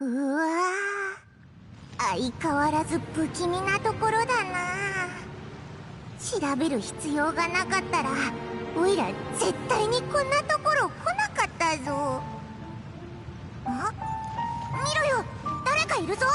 うわー、相変わらず不気味なところだな。調べる必要がなかったらおいら絶対にこんなところ来なかったぞ。あ、見ろよ、誰かいるぞ。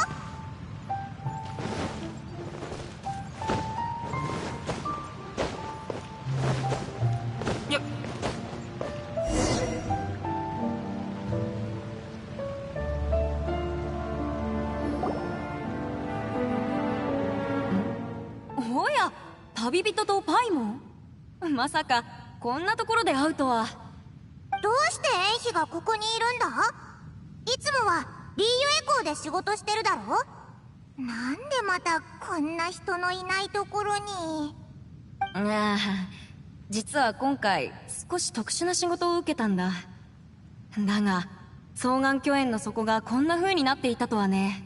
おや、旅人とパイモン。まさかこんなところで会うとは。どうしてエンヒがここにいるんだ？いつもはリーユエコーで仕事してるだろ？なんでまたこんな人のいないところに。ああ、実は今回少し特殊な仕事を受けたんだ。だが双眼鏡園の底がこんな風になっていたとはね。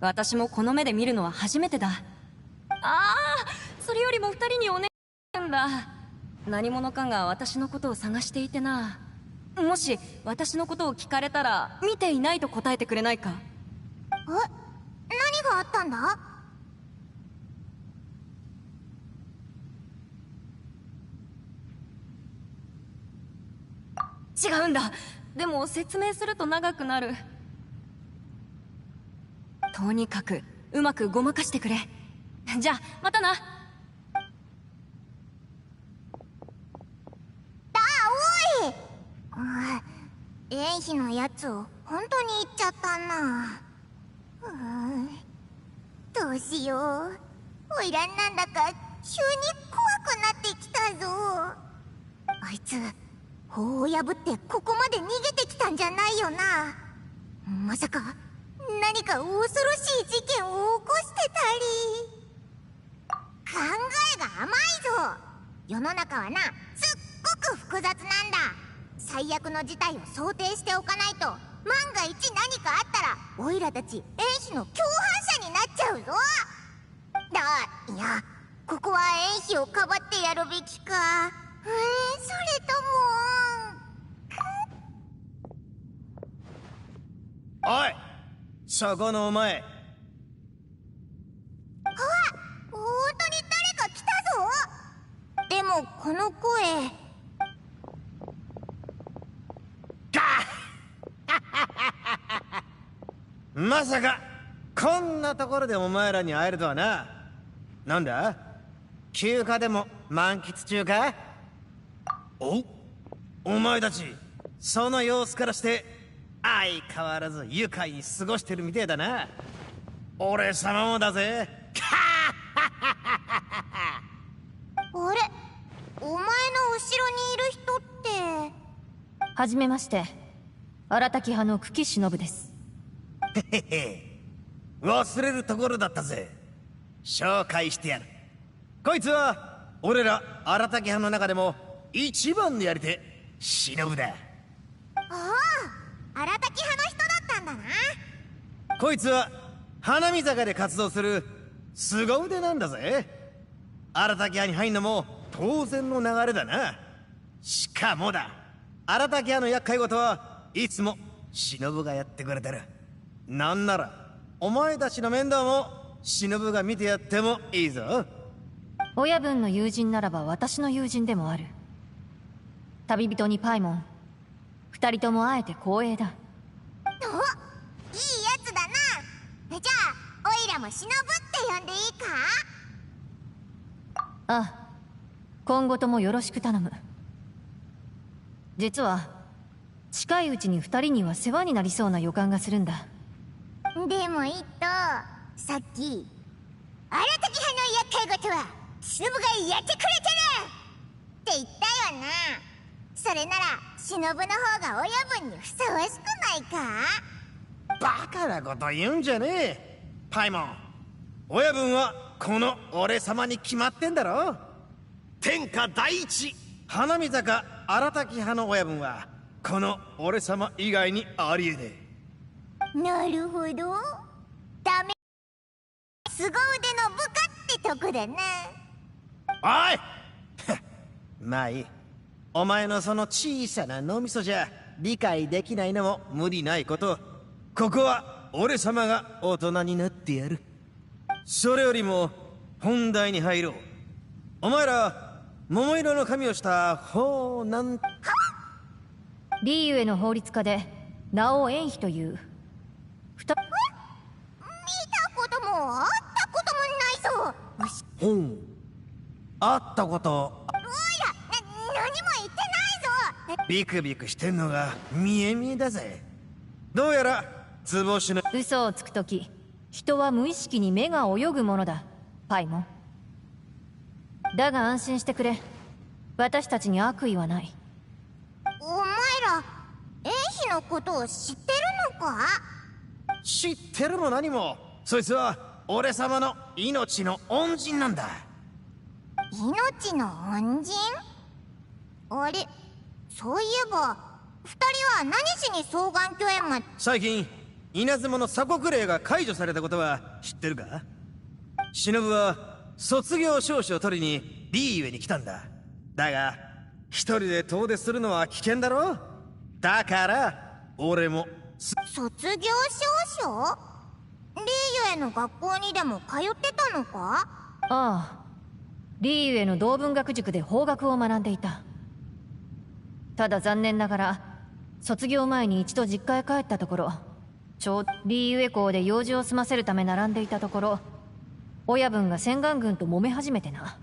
私もこの目で見るのは初めてだ。ああ、それよりも二人にお願いなんだ。何者かが私のことを探していてな。もし私のことを聞かれたら見ていないと答えてくれないか？何があったんだ？違うんだ。でも説明すると長くなる。とにかくうまくごまかしてくれ。じゃあまたな。おい、エンヒのやつを本当に言っちゃったな。どうしよう。おいらなんだか急に怖くなってきたぞ。あいつ法を破ってここまで逃げてきたんじゃないよな。まさか何か恐ろしい事件を起こしてたり。考えが甘いぞ。世の中はな、すっごく複雑なんだ。最悪の事態を想定しておかないと、万が一何かあったらオイラたちエンヒの共犯者になっちゃうぞ。いや、ここはエンヒをかばってやるべきか、それとも。おい、そこのお前。本当に誰か来たぞ。でもこの声。まさかこんなところでお前らに会えるとはな。なんだ、休暇でも満喫中か？お前たちその様子からして相変わらず愉快に過ごしてるみてえだな。俺様もだぜ。あれ、お前の後ろにいる人って。はじめまして、荒滝派の久喜忍です。へへへ、忘れるところだったぜ。紹介してやる。こいつは俺ら荒滝派の中でも一番のやり手、忍だ。ああ、荒滝派の人だったんだな。こいつは花見坂で活動する凄腕なんだぜ。荒滝派に入んのも当然の流れだな。しかもだ、荒滝派の厄介事はいつも忍がやってくれてる。なんならお前たちの面倒も忍が見てやってもいいぞ。親分の友人ならば私の友人でもある。旅人にパイモン、二人とも会えて光栄だ。お、いいやつだな。じゃあオイラも忍って呼んでいいか？ああ、今後ともよろしく頼む。実は近いうちに二人には世話になりそうな予感がするんだ。でもさっき荒滝派の厄介事は忍がやってくれてるって言ったよな。それなら忍の方が親分にふさわしくないか。バカなこと言うんじゃねえパイモン。親分はこの俺様に決まってんだろ。天下第一花見坂荒滝派の親分はこの俺様以外にありえねえ。なるほど、ダメ凄腕の部下ってとこだな。おいまあいい。お前のその小さな脳みそじゃ理解できないのも無理ないこと。ここは俺様が大人になってやる。それよりも本題に入ろう。お前ら桃色の髪をしたほうなんリーユへの法律家で名を円妃という見たことも会ったこともないぞ。ほう会ったことおいら何も言ってないぞ。ビクビクしてんのが見え見えだぜ。どうやら図星の嘘をつくとき人は無意識に目が泳ぐものだパイモン。だが安心してくれ、私たちに悪意はない。お前ら円妃のことを知ってるのか。知ってるも何もそいつは俺様の命の恩人なんだ。命の恩人。あれ、そういえば二人は何しに双眼鏡園まで。最近稲妻の鎖国令が解除されたことは知ってるか。忍は卒業証書を取りにリーユエに来たんだ。だが一人で遠出するのは危険だろ。だから俺も卒業証書。リーユエの学校にでも通ってたのか。ああ、リーユへの同文学塾で法学を学んでいた。ただ残念ながら卒業前に一度実家へ帰ったところ、ちょうどリーユエ校で用事を済ませるため並んでいたところ、親分が洗顔軍と揉め始めてな。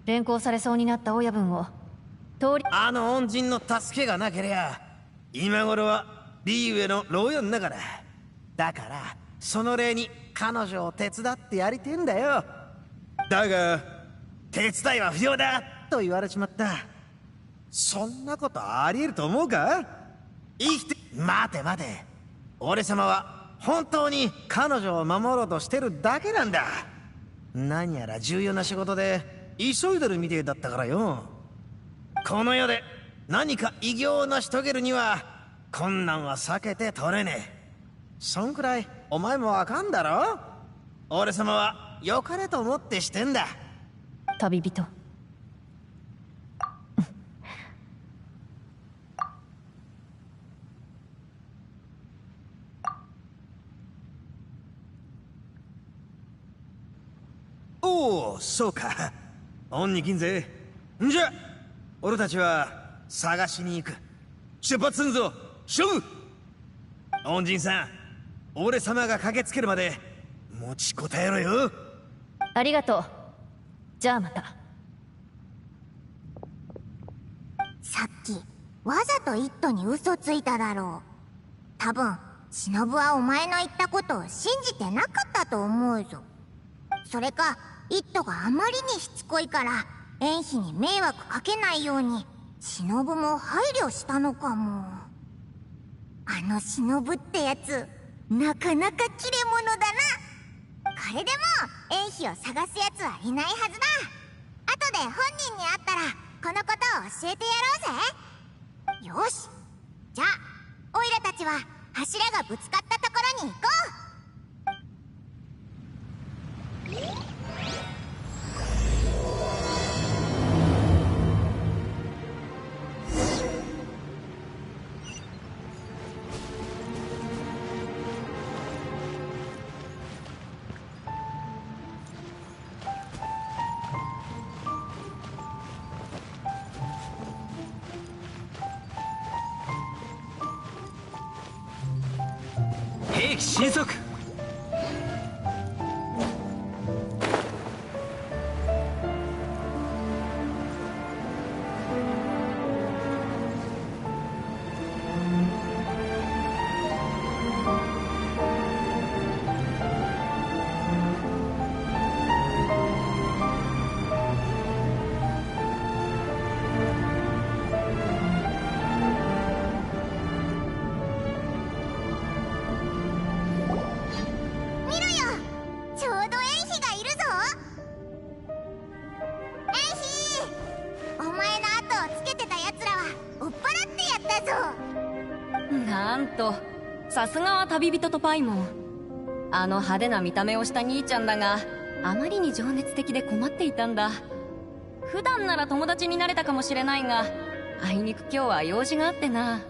連行されそうになった親分を通りあの恩人の助けがなけりゃ今頃はリーユエの牢屋の中だ。だからその礼に彼女を手伝ってやりてんだよ。だが手伝いは不要だと言われちまった。そんなことありえると思うか。生きて待て待て。俺様は本当に彼女を守ろうとしてるだけなんだ。何やら重要な仕事で急いでるみてえだったからよ。この世で何か偉業を成し遂げるには困難は避けて取れねえ。そんくらいお前もわかんだろ。俺様は良かれと思ってしてんだ。旅人。おお、そうか。恩に金ぜ。んじゃ俺たちは探しに行く。出発すんぞ勝負。恩人さん、俺様が駆けつけるまで持ちこたえろよ。ありがとう。じゃあまた。さっきわざとイットに嘘ついただろう。多分忍はお前の言ったことを信じてなかったと思うぞ。それかイットがあまりにしつこいから円妃に迷惑かけないように忍も配慮したのかも。あの忍ってやつなかなか切れ者だな。これでも円妃を探すやつはいないはずだ。後で本人に会ったらこのことを教えてやろうぜ。よし、じゃあオイラたちは柱がぶつかったところに行こう。兵器神速。なんと、さすがは旅人とパイモン。あの派手な見た目をした兄ちゃんだが、あまりに情熱的で困っていたんだ。普段なら友達になれたかもしれないが、あいにく今日は用事があってな。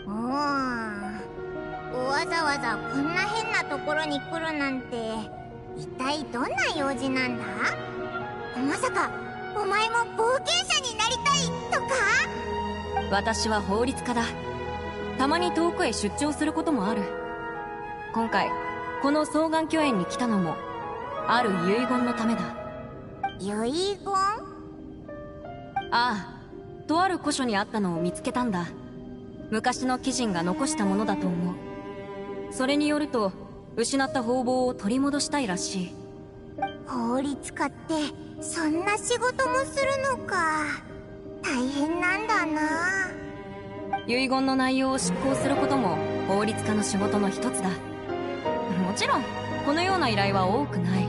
わざわざこんな変なところに来るなんて、一体どんな用事なんだ？まさかお前も冒険者になりたいとか？私は法律家だ。たまに遠くへ出張することもある。今回この双眼巨園に来たのもある遺言のためだ。遺言？ああ、とある古書にあったのを見つけたんだ。昔の貴人が残したものだと思う。それによると、失った宝宝を取り戻したいらしい。法律家ってそんな仕事もするのか。大変なんだな。遺言の内容を執行することも法律家の仕事の一つだ。もちろんこのような依頼は多くない。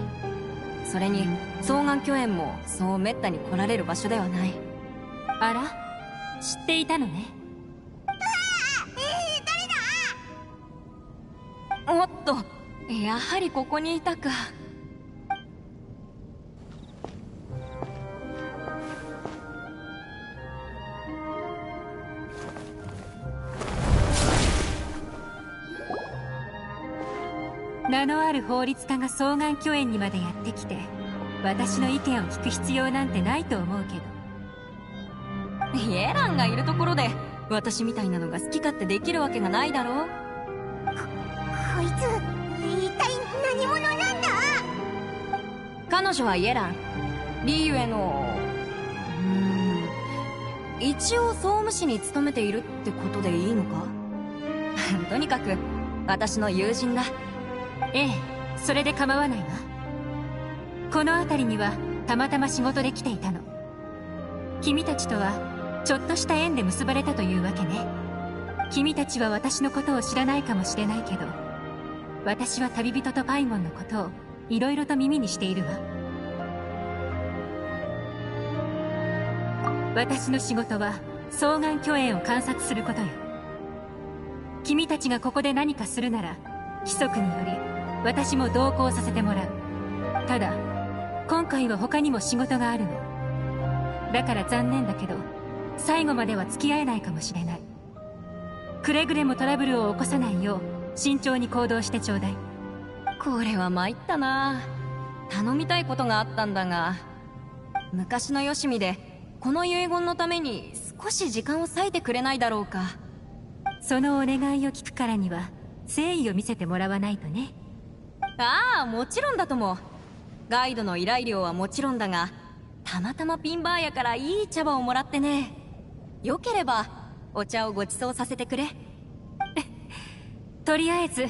それに双眼巨園もそうめったに来られる場所ではない。あら、知っていたのね。おっと、やはりここにいたか。名のある法律家が双眼巨園にまでやってきて、私の意見を聞く必要なんてないと思うけど。イエランがいるところで私みたいなのが好き勝手できるわけがないだろう。こいつ一体何者なんだ？彼女はイエラン、リーユへの一応総務士に勤めているってことでいいのか？とにかく私の友人だ。ええ、それで構わないわ。この辺りにはたまたま仕事で来ていたの。君たちとはちょっとした縁で結ばれたというわけね。君たちは私のことを知らないかもしれないけど、私は旅人とパイモンのことをいろいろと耳にしているわ。私の仕事は双眼巨園を観察することよ。君たちがここで何かするなら、規則により私も同行させてもらう。ただ今回は他にも仕事があるの。だから残念だけど最後までは付き合えないかもしれない。くれぐれもトラブルを起こさないよう慎重に行動してちょうだい。これは参ったな。頼みたいことがあったんだが、昔のよしみでこの遺言のために少し時間を割いてくれないだろうか。そのお願いを聞くからには誠意を見せてもらわないとね。ああ、もちろんだとも。ガイドの依頼料はもちろんだが、たまたまピンバー屋からいい茶葉をもらってね。よければお茶をご馳走させてくれ。とりあえず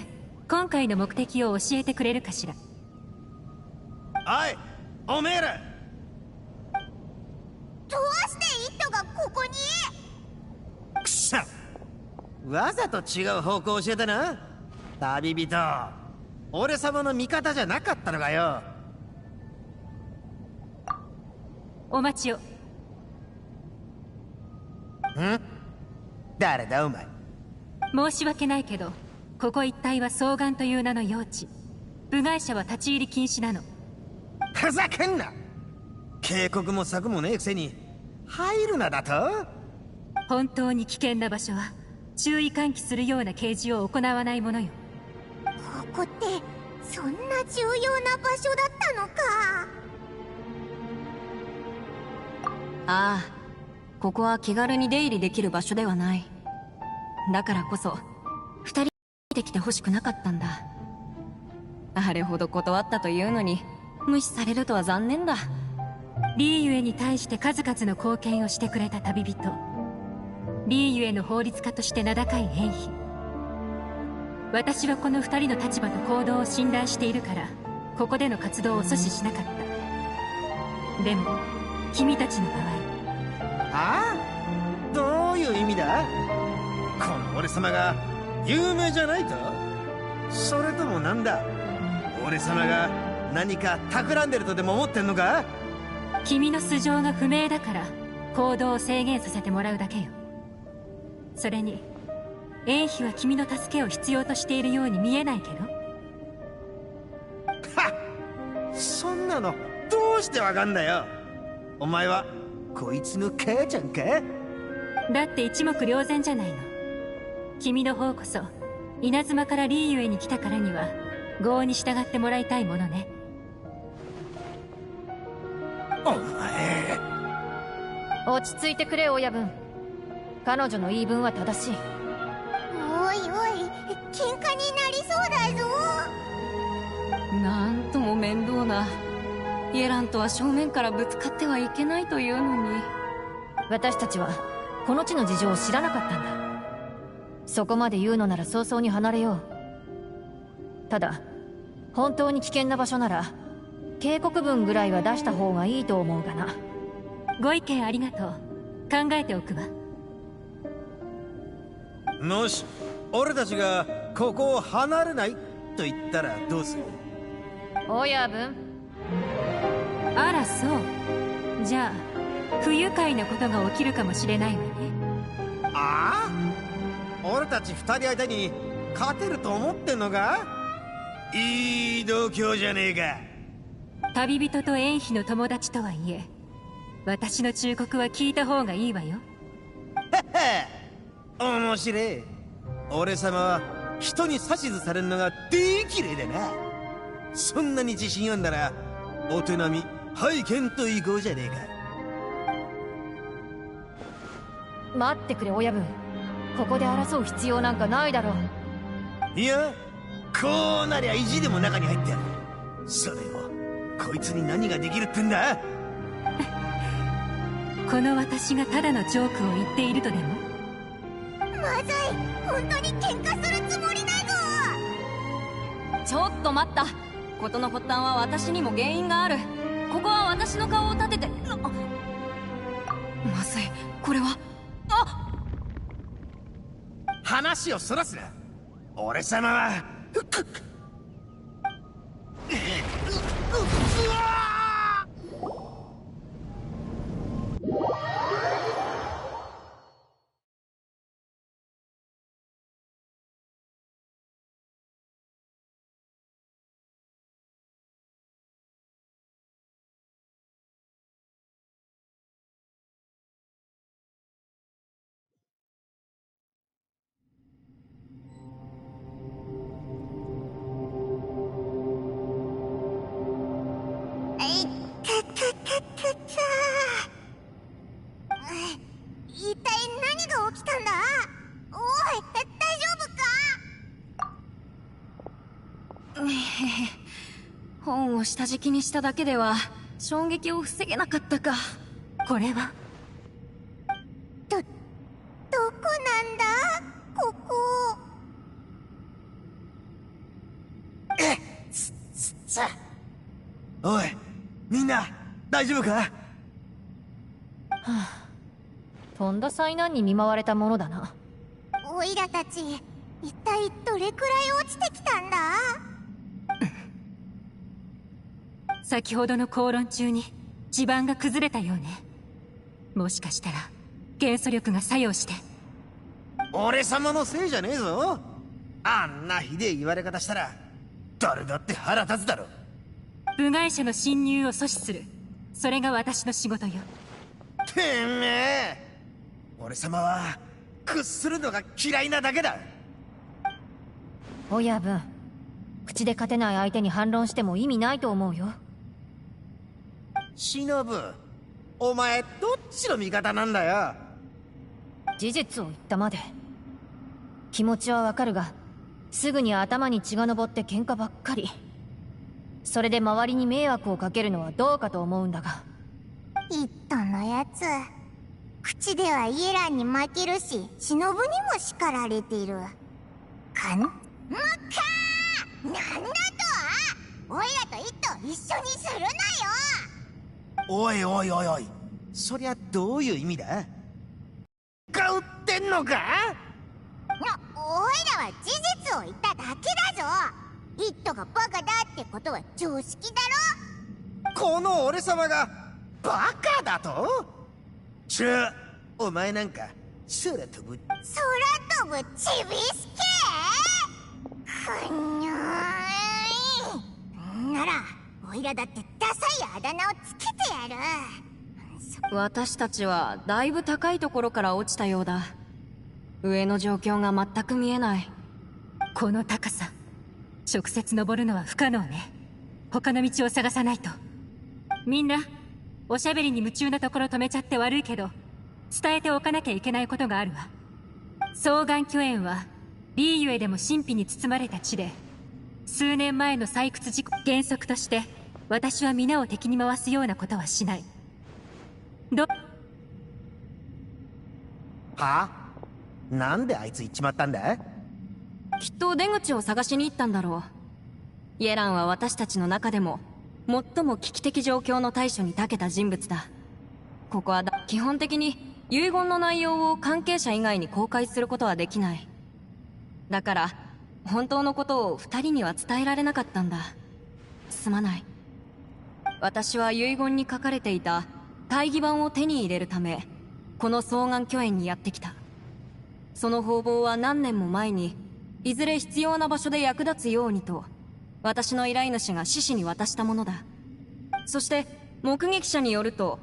今回の目的を教えてくれるかしら。おい、おめえら。どうしてイットがここに？くしゃ、わざと違う方向を教えたな。旅人、俺様の味方じゃなかったのかよ。お待ちを。誰だお前。申し訳ないけど、ここ一帯は双眼という名の用地。部外者は立ち入り禁止なの。ふざけんな。警告も策もねえくせに入るなだと？本当に危険な場所は注意喚起するような掲示を行わないものよ。ここってそんな重要な場所だったのか。ああ、ここは気軽に出入りできる場所ではない。だからこそ二人出てきてほしくなかったんだ。あれほど断ったというのに無視されるとは残念だ。リーユエに対して数々の貢献をしてくれた旅人、リーユエの法律家として名高いhen妃。私はこの二人の立場と行動を信頼しているから、ここでの活動を阻止しなかった。でも君たちの場合。ああ、どういう意味だ？この俺様が有名じゃないと？それともなんだ、俺様が何か企んでるとでも思ってんのか？君の素性が不明だから行動を制限させてもらうだけよ。それにエンヒは君の助けを必要としているように見えないけど。はっ、そんなのどうしてわかんだよ。お前はこいつの母ちゃんか？だって一目瞭然じゃないの。君の方こそ稲妻からリーユへに来たからには業に従ってもらいたいものね。お前、落ち着いてくれ親分。彼女の言い分は正しい。おいおい、喧嘩になりそうだぞ。なんとも面倒な。イエランとは正面からぶつかってはいけないというのに。私たちはこの地の事情を知らなかったんだ。そこまで言うのなら早々に離れよう。ただ本当に危険な場所なら警告文ぐらいは出した方がいいと思うがな。ご意見ありがとう。考えておくわ。もし俺たちがここを離れないと言ったらどうする？親分。あらそう。じゃあ不愉快なことが起きるかもしれないわね。ああ、俺たち二人相手に勝てると思ってんのか？いい度胸じゃねえか。旅人とエンヒの友達とはいえ、私の忠告は聞いた方がいいわよ。面白い。俺様は人に指図されるのができれいでな。そんなに自信あんならお手並み拝見と行こうじゃねえか。待ってくれ親分。ここで争う必要なんかないだろう。いや、こうなりゃ意地でも中に入ってやる。それをこいつに何ができるってんだ？この私がただのジョークを言っているとでも？まずい、本当に喧嘩するつもりだぞ。ちょっと待った。事の発端は私にも原因がある。ここは私の顔を立てて。まずい、これは。話をそらすな。俺様は一体何が起きたんだ？おい、大丈夫か？本を下敷きにしただけでは衝撃を防げなかったか。これはどこなんだここ？おい、みんな大丈夫か？とんだ災難に見舞われたものだな。オイラたち一体どれくらい落ちてきたんだ？先ほどの口論中に地盤が崩れたようね。もしかしたら元素力が作用して。俺様のせいじゃねえぞ。あんなひでえ言われ方したら誰だって腹立つだろ。部外者の侵入を阻止する、それが私の仕事よ。てめえ、俺様は屈するのが嫌いなだけだ。親分、口で勝てない相手に反論しても意味ないと思うよ。忍、お前どっちの味方なんだよ。事実を言ったまで。気持ちはわかるが、すぐに頭に血が上って喧嘩ばっかり。それで周りに迷惑をかけるのはどうかと思うんだが。一斗のやつ、口ではイエランに負けるし、忍にも叱られている。もっかー、なんだと？オイラと一斗一緒にするなよ。おいおいおいおい、そりゃどういう意味だ？が売ってんのか？オイラは事実を言っただけだぞ。一斗がバカだってことは常識だろ。この俺様がバカだと？お前なんか空飛ぶ空飛ぶちびすけふにゃーいならおいらだってダサいあだ名をつけてやる。私たちはだいぶ高いところから落ちたようだ。上の状況が全く見えない。この高さ直接登るのは不可能ね。他の道を探さないと。みんなおしゃべりに夢中なところ止めちゃって悪いけど、伝えておかなきゃいけないことがあるわ。双眼巨園はリーユエでも神秘に包まれた地で、数年前の採掘事故原則として私は皆を敵に回すようなことはしない。は？なんであいつ行っちまったんだ？きっと出口を探しに行ったんだろう。イエランは私たちの中でも最も危機的状況の対処に長けた人物だ。ここは基本的に遺言の内容を関係者以外に公開することはできない。だから本当のことを二人には伝えられなかったんだ。すまない。私は遺言に書かれていた大義版を手に入れるため、この双眼巨園にやってきた。その方々は何年も前にいずれ必要な場所で役立つようにと私の依頼主が獅子に渡したものだ。そして目撃者によると、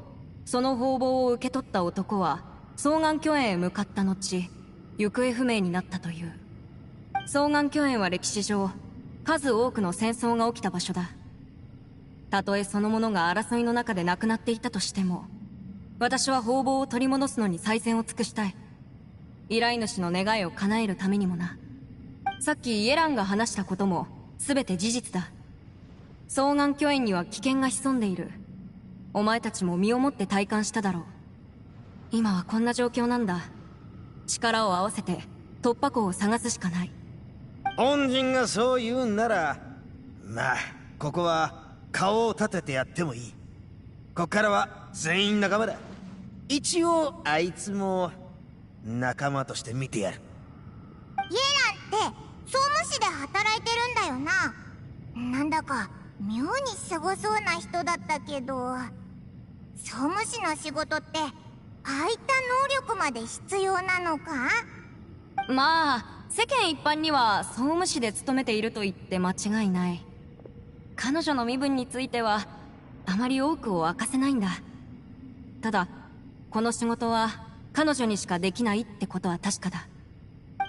その方々を受け取った男は双眼巨園へ向かった後行方不明になったという。双眼巨園は歴史上数多くの戦争が起きた場所だ。たとえそのものが争いの中で亡くなっていたとしても、私は方々を取り戻すのに最善を尽くしたい。依頼主の願いを叶えるためにもな。さっきイエランが話したことも全て事実だ。双眼巨園には危険が潜んでいる。お前たちも身をもって体感しただろう。今はこんな状況なんだ。力を合わせて突破口を探すしかない。恩人がそう言うんなら、まあここは顔を立ててやってもいい。こっからは全員仲間だ。一応あいつも仲間として見てやる。イエランって総務士で働いてるんだよな。なんだか妙にすごそうな人だったけど、総務士の仕事ってああいった能力まで必要なのか？まあ世間一般には総務士で勤めていると言って間違いない。彼女の身分についてはあまり多くを明かせないんだ。ただこの仕事は彼女にしかできないってことは確かだ。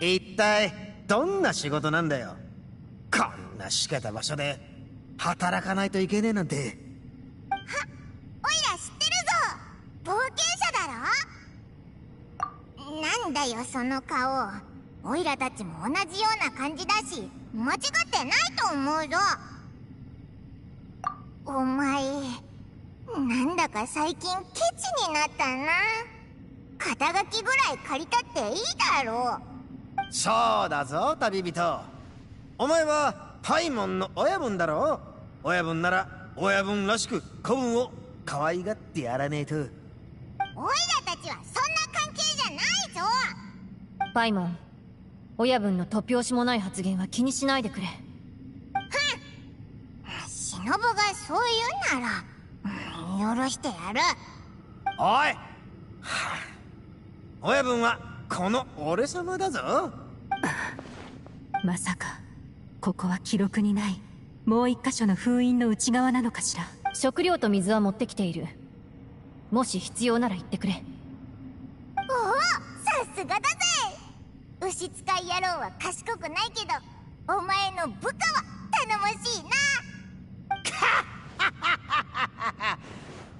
一体どんな仕事なんだよ。こんなしけた場所で働かないといけねえなんて。おいら知ってるぞ、冒険者だろ。なんだよその顔。おいらたちも同じような感じだし間違ってないと思うぞ。お前なんだか最近ケチになったな。肩書きぐらい借りたっていいだろう。そうだぞ旅人。お前はパイモンの親分だろ。親分なら親分らしく子分を可愛がってやらねえと。おいらたちはそんな関係じゃないぞ。パイモン、親分の突拍子もない発言は気にしないでくれ。忍がそう言うなら、許してやる。おい、はあ、親分はこの俺様だぞ。まさかここは記録にないもう一箇所の封印の内側なのかしら。食料と水は持ってきている。もし必要なら言ってくれ。おお、さすがだぜ。牛使い野郎は賢くないけど、お前の部下は頼もしいな。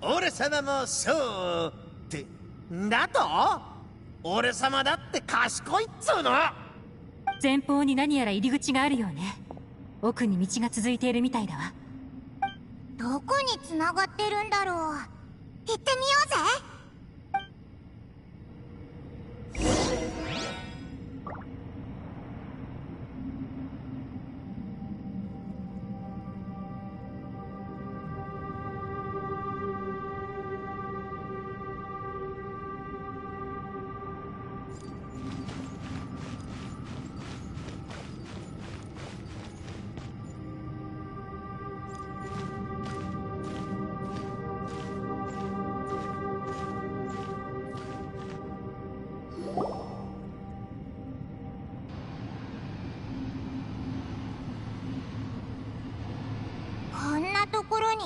俺様もそうってだと？俺様だって賢いっつうの。前方に何やら入り口があるよね。奥に道が続いているみたいだわ。どこに繋がってるんだろう。行ってみようぜ。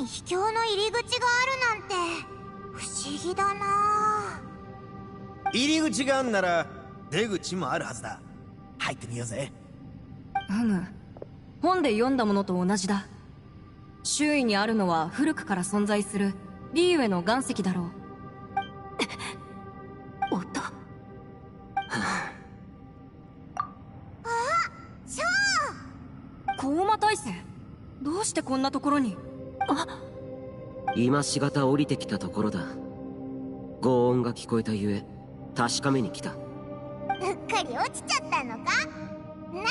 に秘境の入り口があるなんて不思議だな。入り口があんなら出口もあるはずだ。入ってみようぜ。本で読んだものと同じだ。周囲にあるのは古くから存在するリーウェの岩石だろう。音。ショー。高馬大聖、どうしてこんなところに。今しがた降りてきたところだ。轟音が聞こえたゆえ確かめに来た。うっかり落ちちゃったのか。なら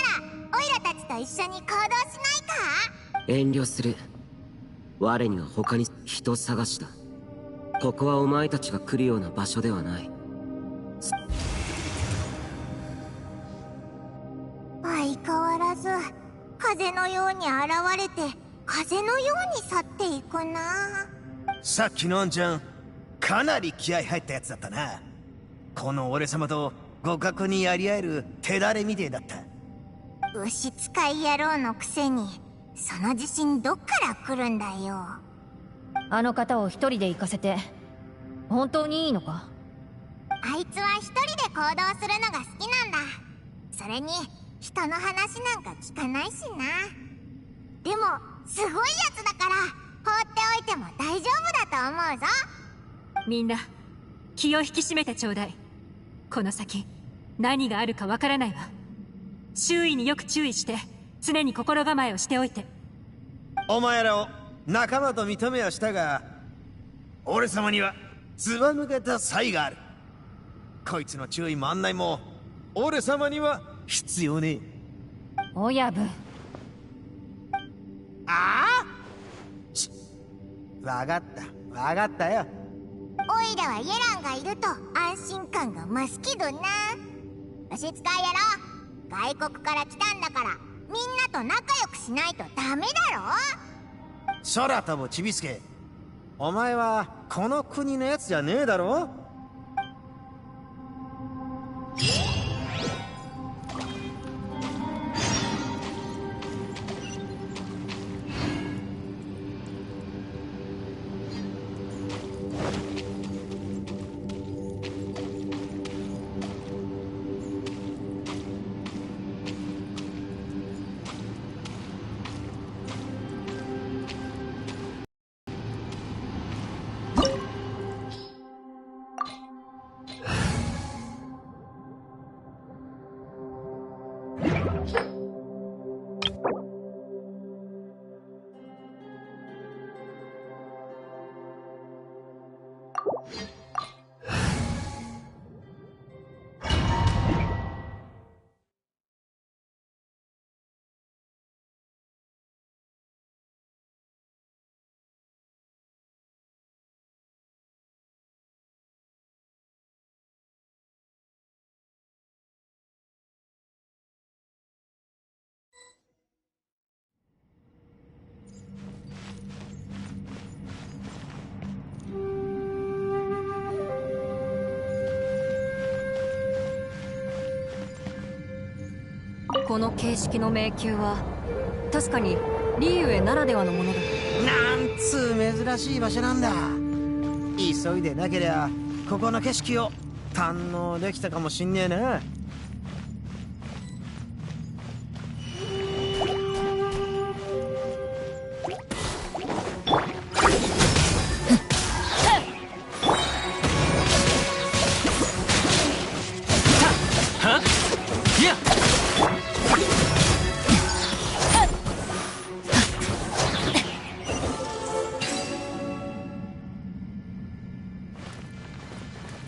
オイラたちと一緒に行動しないか。遠慮する。我には他に人探しだ。ここはお前たちが来るような場所ではない。相変わらず風のように現れて風のように去っていくな。さっきのあんちゃんかなり気合入ったやつだったな。この俺様と互角にやり合える手だれみてえだった。牛使い野郎のくせにその自信どっから来るんだよ。あの方を一人で行かせて本当にいいのか。あいつは一人で行動するのが好きなんだ。それに人の話なんか聞かないしな。でもすごいやつだから放っておいても大丈夫だと思うぞ。みんな気を引き締めてちょうだい。この先何があるかわからないわ。周囲によく注意して常に心構えをしておいて。お前らを仲間と認めはしたが、俺様にはずば抜けた才がある。こいつの注意も案内も俺様には必要ねえ。親分。ああ、わかったわかったよ。オイラはイェランがいると安心感が増すけどな。牛使い野郎、外国から来たんだからみんなと仲良くしないとダメだろ。空飛ぶちびすけ、お前はこの国のやつじゃねえだろ。この形式の迷宮は確かにリーウェならではのものだ。なんつう珍しい場所なんだ。急いでなけりゃここの景色を堪能できたかもしんねえな。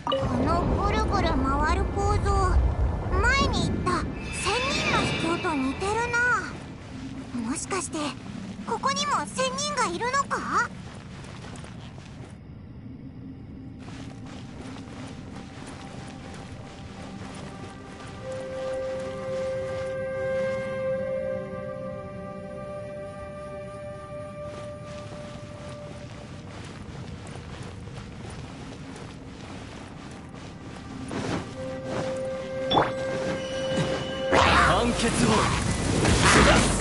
このぐるぐる回る構造、前に言った仙人の秘境と似てるな。もしかしてここにも仙人がいるのか。判決を下す。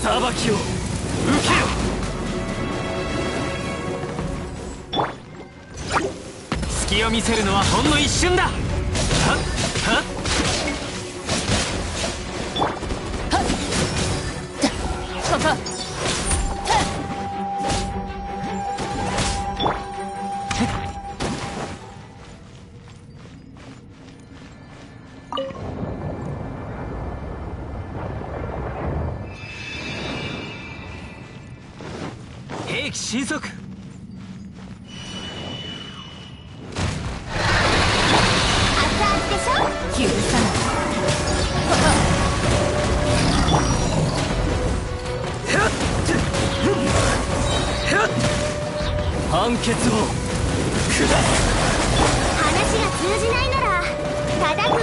裁きを受けよ。隙を見せるのはほんの一瞬だ。はっはっここ。兵器神速。許さない。判決を下す。話が通じないなら叩く。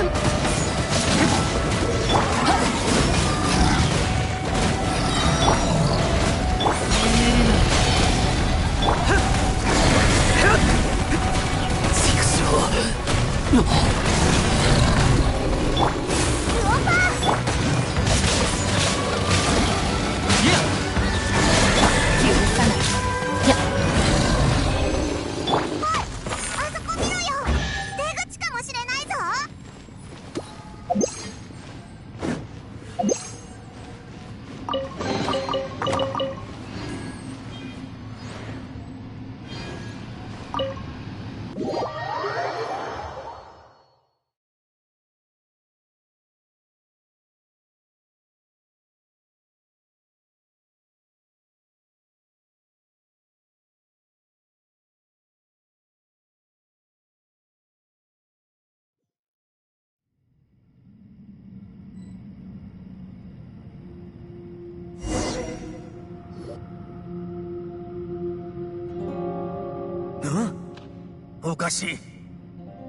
おかしい。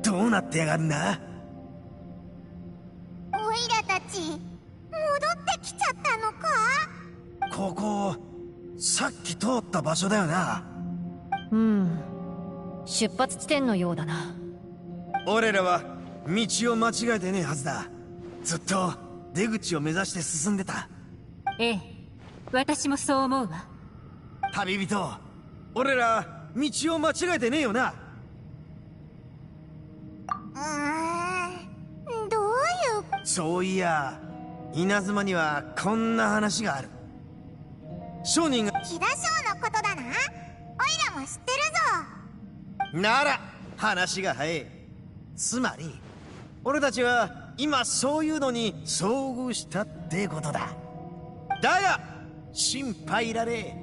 どうなってやがるんだ。オイラたち戻ってきちゃったのか。ここさっき通った場所だよな。出発地点のようだな。俺らは道を間違えてねえはずだ。ずっと出口を目指して進んでた。ええ、私もそう思うわ。旅人、俺ら道を間違えてねえよな。どういう。そういや稲妻にはこんな話がある。商人が木田翔のことだな。オイラも知ってるぞ。なら話が早い。つまり俺たちは今そういうのに遭遇したってことだ。だが心配いられえ。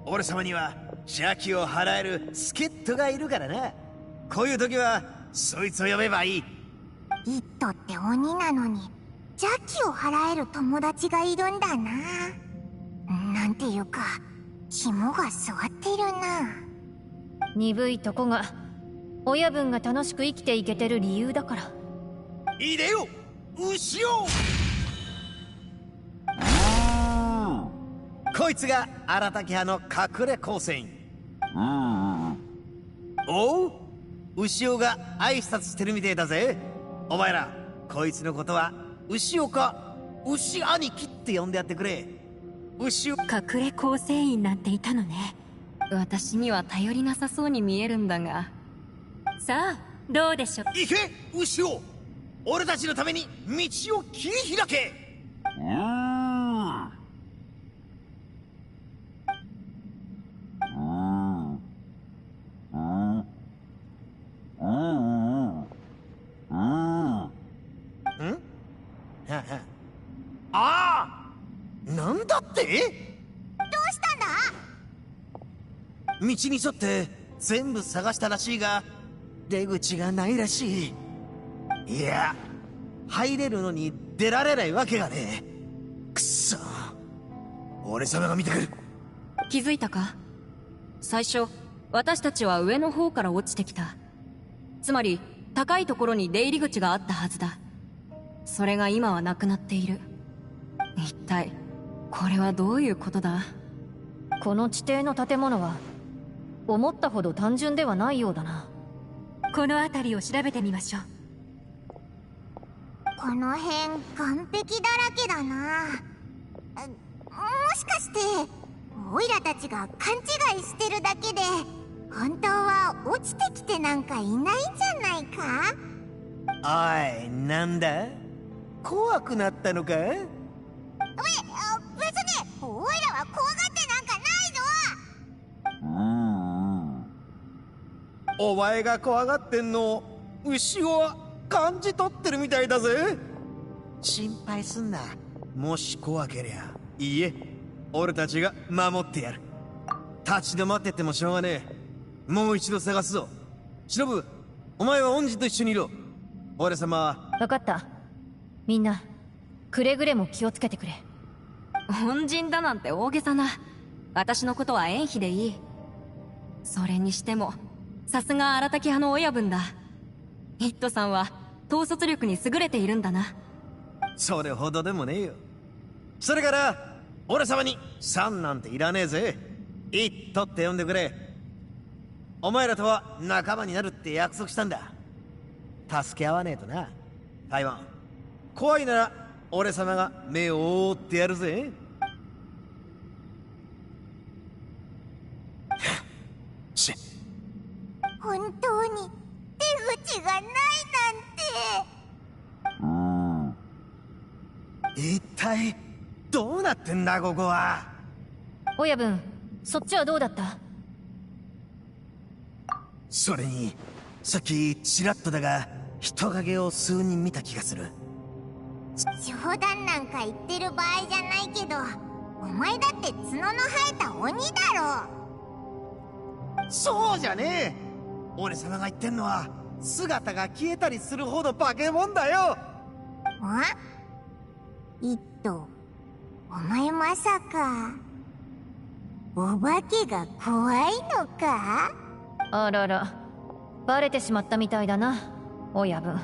俺様には邪気を払える助っ人がいるからな。こういう時はそいつを呼べばいい。リットって鬼なのに邪気を払える友達がいるんだな。なんていうか肝が据わっているな。鈍いとこが親分が楽しく生きていけてる理由だから。いでよ牛を。こいつが荒竹派の隠れ構成員。おう、牛尾が挨拶してるみてえだぜ。お前らこいつのことは牛尾か牛兄貴って呼んでやってくれ。牛尾。隠れ構成員なんていたのね。私には頼りなさそうに見えるんだが。さあどうでしょう。行け牛尾、俺たちのために道を切り開け。なんだって？どうしたんだ？道に沿って全部探したらしいが出口がないらしい。いや、入れるのに出られないわけがねえ。くっそ、俺様が見てくる。気づいたか？最初私たちは上の方から落ちてきた。つまり高いところに出入り口があったはずだ。それが今はなくなっている。一体これはどういうことだ？この地底の建物は思ったほど単純ではないようだな。この辺りを調べてみましょう。この辺岸壁だらけだな。もしかしてオイラたちが勘違いしてるだけで本当は落ちてきてなんかいないんじゃないか？おい、なんだ？怖くなったのか？別にオイラは怖がってなんかないぞ。お前が怖がってんの牛尾は感じ取ってるみたいだぜ。心配すんな。もし怖けりゃいいえ、俺たちが守ってやる。立ち止まっててもしょうがねえ。もう一度探すぞ。忍、お前は恩人と一緒にいろ。俺様は。分かった。みんなくれぐれも気をつけてくれ。恩人だなんて大げさな。私のことは縁妃でいい。それにしてもさすが荒滝派の親分だ。ヒットさんは統率力に優れているんだな。それほどでもねえよ。それから俺様にさんなんていらねえぜ。イットって呼んでくれ。お前らとは仲間になるって約束したんだ。助け合わねえとな。台湾、怖いなら俺様が目を覆ってやるぜ。し本当に出口がないなんて。一体どうなってんだここは。親分、そっちはどうだった？それにさっきちらっとだが人影を数人見た気がする。冗談なんか言ってる場合じゃないけど、お前だって角の生えた鬼だろ。そうじゃねえ。俺様が言ってんのは姿が消えたりするほど化け物だよ。イット、お前まさかお化けが怖いのか？あらら、バレてしまったみたいだな、親分。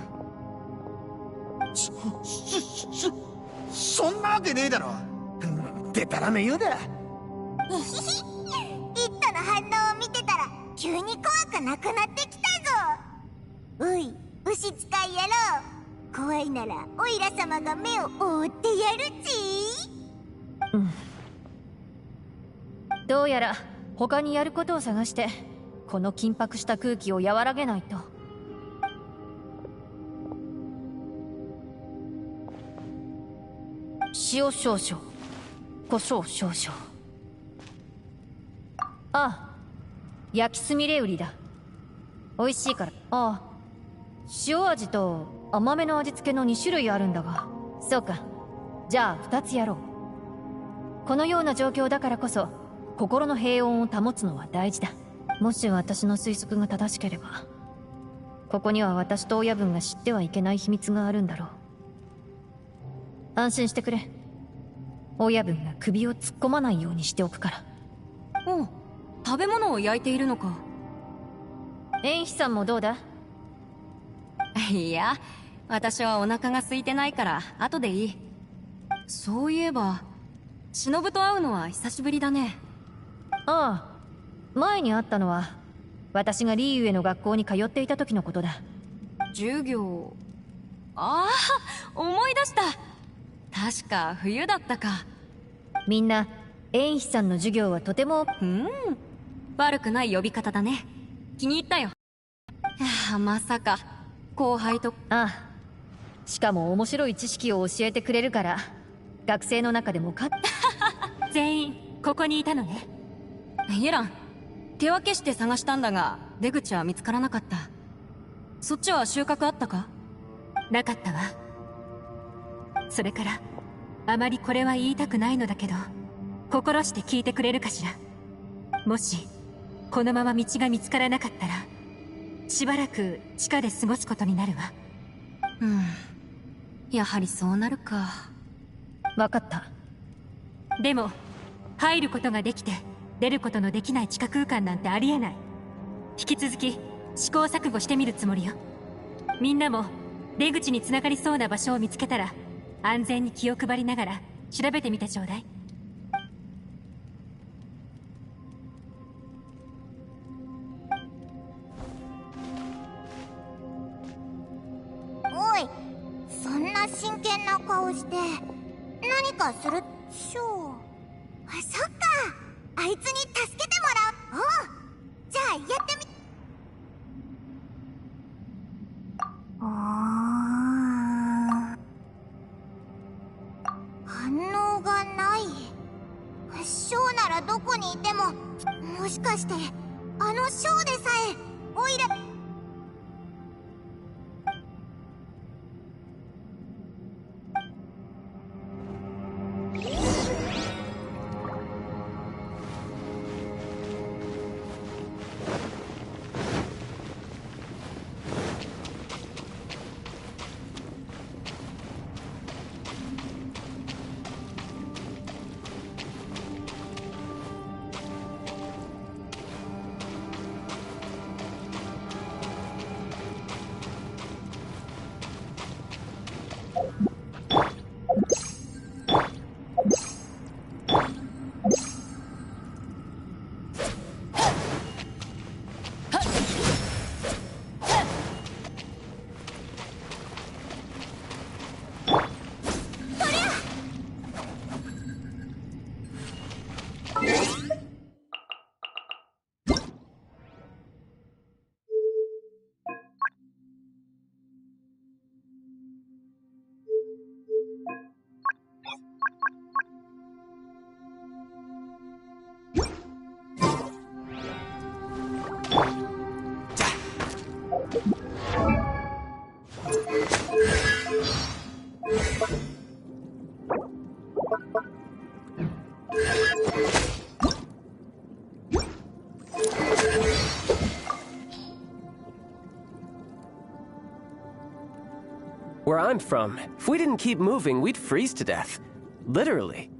そんなわけねえだろ。でたらめ言うだ。イットの反応を見てたら急に怖くなくなってきたぞ。おい、牛使い野郎、怖いならオイラ様が目を覆ってやるち。どうやら他にやることを探してこの緊迫した空気を和らげないと。塩少々、胡椒少々。ああ、焼きすみれ売りだ。美味しいから。ああ、塩味と甘めの味付けの2種類あるんだが。そうか、じゃあ2つやろう。このような状況だからこそ心の平穏を保つのは大事だ。もし私の推測が正しければ、ここには私と親分が知ってはいけない秘密があるんだろう。安心してくれ。親分が首を突っ込まないようにしておくから。おう、食べ物を焼いているのか。縁妃さんもどうだ？いや、私はお腹が空いてないから後でいい。そういえば忍と会うのは久しぶりだね。ああ、前に会ったのは私がリーユへの学校に通っていた時のことだ。授業。ああ、思い出した。確か冬だったか。みんな縁妃さんの授業はとても悪くない呼び方だね。気に入ったよ。まさか後輩と。ああ、しかも面白い知識を教えてくれるから学生の中でも全員ここにいたのね。イエラン、手分けして探したんだが出口は見つからなかった。そっちは収穫あったか？なかったわ。それからあまりこれは言いたくないのだけど、心して聞いてくれるかしら。もしこのまま道が見つからなかったら、しばらく地下で過ごすことになるわ。やはりそうなるか。分かった。でも入ることができて出ることのできない地下空間なんてありえない。引き続き試行錯誤してみるつもりよ。みんなも出口につながりそうな場所を見つけたら、安全に気を配りながら調べてみてちょうだい。おい、そんな真剣な顔して何かするっしょ。そっか、あいつに助けてもらう。おう、じゃあやってみ。反応がない。ショーならどこにいても、もしかしてあのショーでさえオイラ。Where I'm from, if we didn't keep moving, we'd freeze to death. Literally.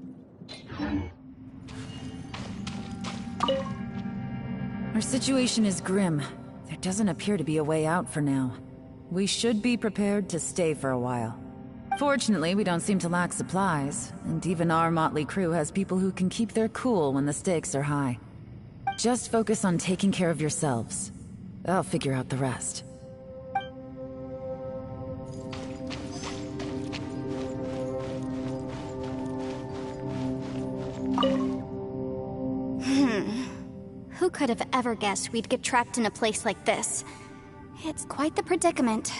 Our situation is grim. There doesn't appear to be a way out for now. We should be prepared to stay for a while. Fortunately, we don't seem to lack supplies, and even our motley crew has people who can keep their cool when the stakes are high. Just focus on taking care of yourselves. I'll figure out the rest. Who could have ever guessed we'd get trapped in a place like this? It's quite the predicament.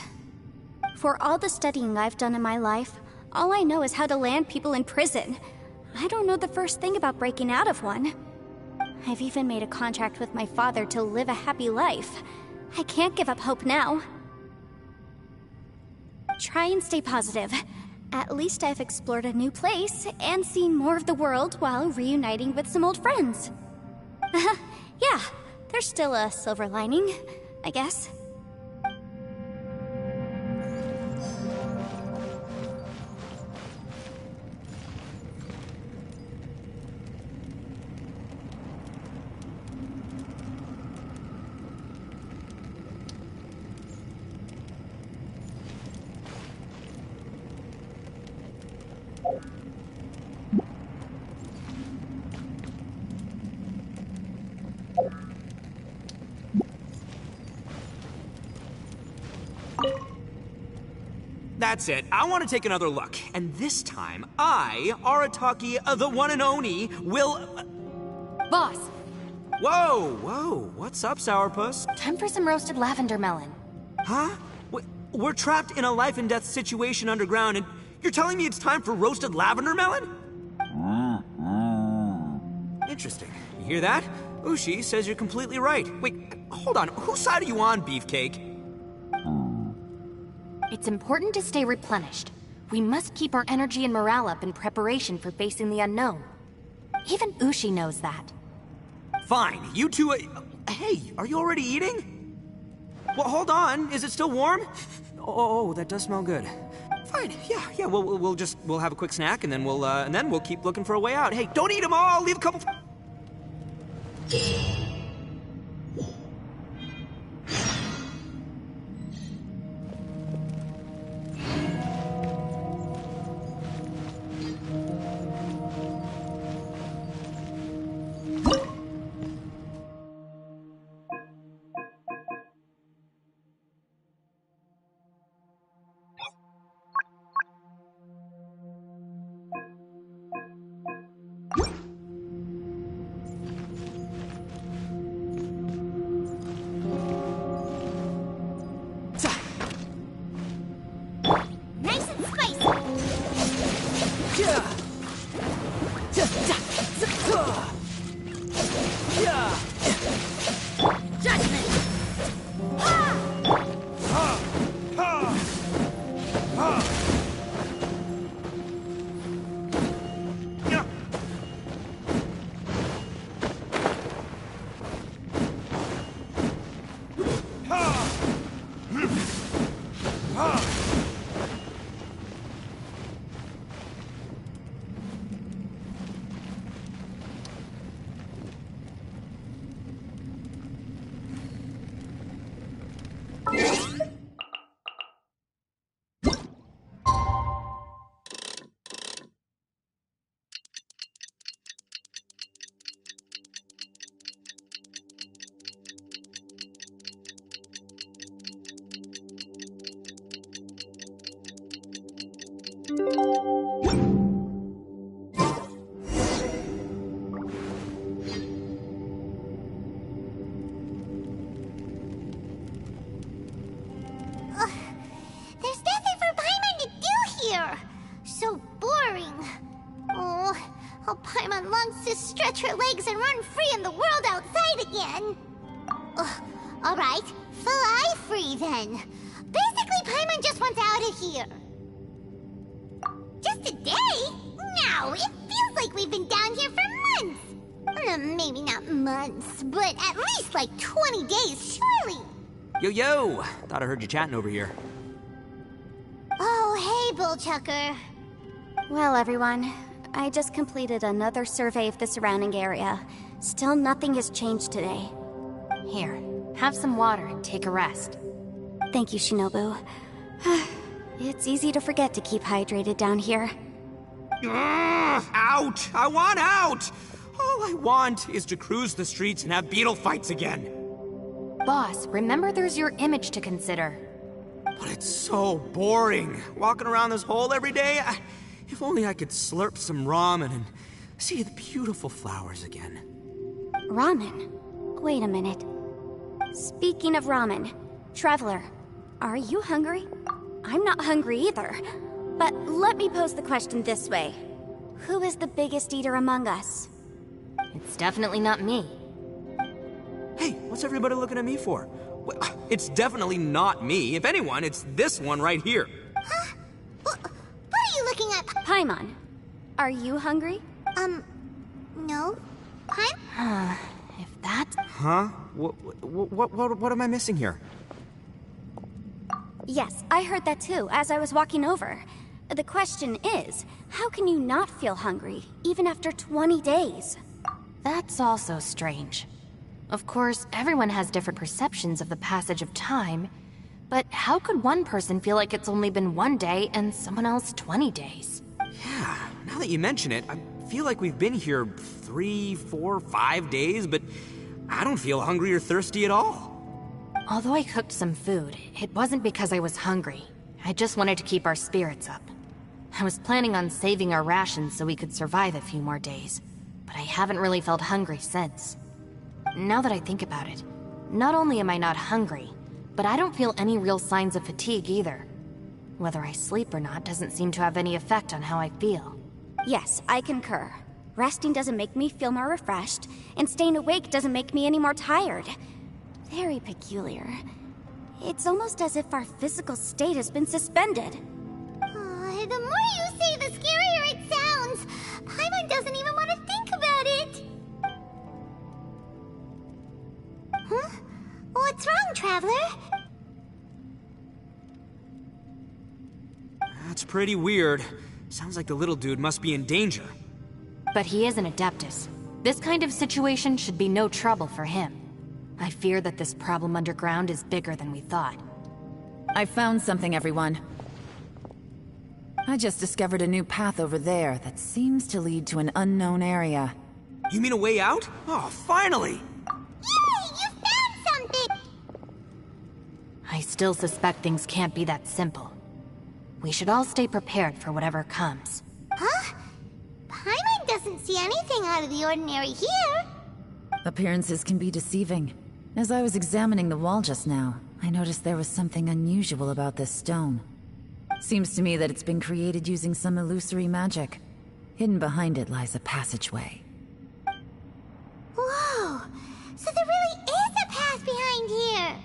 For all the studying I've done in my life, all I know is how to land people in prison. I don't know the first thing about breaking out of one. I've even made a contract with my father to live a happy life. I can't give up hope now. Try and stay positive. At least I've explored a new place and seen more of the world while reuniting with some old friends. Yeah, there's still a silver lining, I guess. That's it. I want to take another look. And this time, I, Arataki, the one and only, will... Boss, Whoa. What's up, Sourpuss? time for some roasted lavender melon. Huh? We're trapped in a life and death situation underground, and you're telling me it's time for roasted lavender melon? Interesting. You hear that? Ushi says you're completely right. Wait, hold on. Whose side are you on, Beefcake? It's important to stay replenished. We must keep our energy and morale up in preparation for facing the unknown. Even Ushi knows that. Fine, you two... hey, are you already eating? Well, hold on. Is it still warm? Oh, that does smell good. Fine, yeah, we'll have a quick snack, and then we'll keep looking for a way out. Hey, don't eat them all! Leave a couple... Nice and spicy. Judgment. There's nothing for Paimon to do here. So boring. Oh, how Paimon longs to stretch her legs and run free in the world outside again. All right, fly free then. Basically, Paimon just wants out of here. Just a day? No, it feels like we've been down here for months. Maybe not months, but at least like 20 days, surely. Yo! Thought I heard you chatting over here. Oh, hey, Bullchucker. Well, everyone, I just completed another survey of the surrounding area. Still nothing has changed today. Here, have some water and take a rest. Thank you, Shinobu. It's easy to forget to keep hydrated down here. Out! I want out! All I want is to cruise the streets and have beetle fights again. Boss, remember there's your image to consider. But it's so boring, walking around this hole every day. If only I could slurp some ramen and see the beautiful flowers again. Ramen? Wait a minute. Speaking of ramen, Traveler, are you hungry? I'm not hungry either. But let me pose the question this way. Who is the biggest eater among us? It's definitely not me. Hey, what's everybody looking at me for? Well, it's definitely not me. If anyone, it's this one right here. Huh? What are you looking at? Paimon, are you hungry? No. Paimon? If that's... Huh? What am I missing here? Yes, I heard that too, as I was walking over. The question is, how can you not feel hungry, even after 20 days? That's also strange. Of course, everyone has different perceptions of the passage of time, but how could one person feel like it's only been 1 day and someone else 20 days? Yeah, now that you mention it, I feel like we've been here 3, 4, 5 days, but I don't feel hungry or thirsty at all. Although I cooked some food, it wasn't because I was hungry. I just wanted to keep our spirits up. I was planning on saving our rations so we could survive a few more days, but I haven't really felt hungry since. Now that I think about it, not only am I not hungry, but I don't feel any real signs of fatigue either. Whether I sleep or not doesn't seem to have any effect on how I feel. Yes, I concur. Resting doesn't make me feel more refreshed, and staying awake doesn't make me any more tired. Very peculiar. It's almost as if our physical state has been suspended. It The more you say, the scarier it sounds. Paimon doesn't even want to think about it. Huh? What's wrong, Traveler? That's pretty weird. Sounds like the little dude must be in danger. But he is an Adeptus. This kind of situation should be no trouble for him. I fear that this problem underground is bigger than we thought. I found something, everyone. I just discovered a new path over there that seems to lead to an unknown area. You mean a way out? Oh, finally! Yay! You found something! I still suspect things can't be that simple. We should all stay prepared for whatever comes. Huh? Paimon doesn't see anything out of the ordinary here. Appearances can be deceiving. As I was examining the wall just now, I noticed there was something unusual about this stone. Seems to me that it's been created using some illusory magic. Hidden behind it lies a passageway. Whoa! So there really is a path behind here!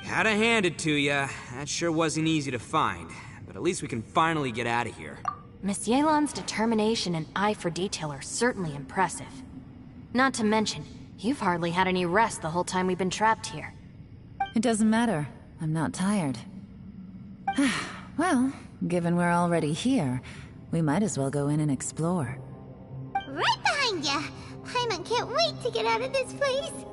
Gotta hand it to ya. That sure wasn't easy to find. But at least we can finally get out of here. Miss Yelan's determination and eye for detail are certainly impressive. Not to mention, you've hardly had any rest the whole time we've been trapped here. It doesn't matter. I'm not tired. Well, given we're already here, we might as well go in and explore. Right behind ya! Paimon can't wait to get out of this place!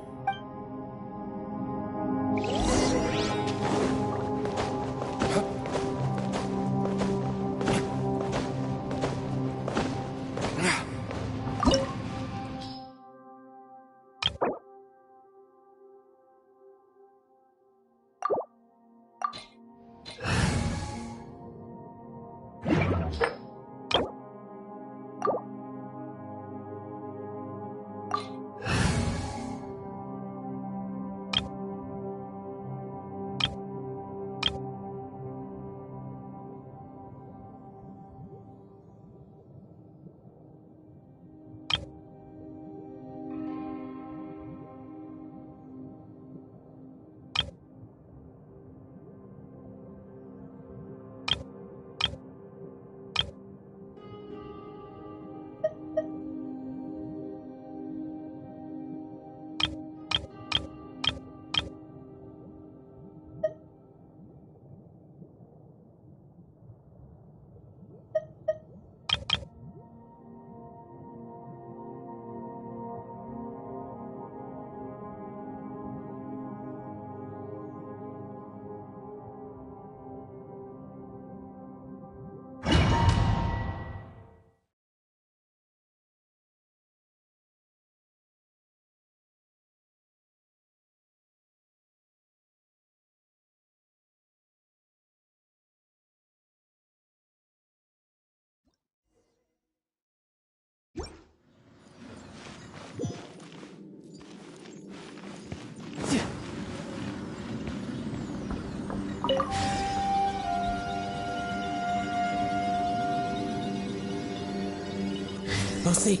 Lucy,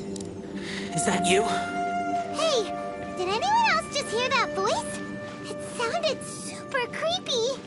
is that you? Hey, did anyone else just hear that voice? It sounded super creepy.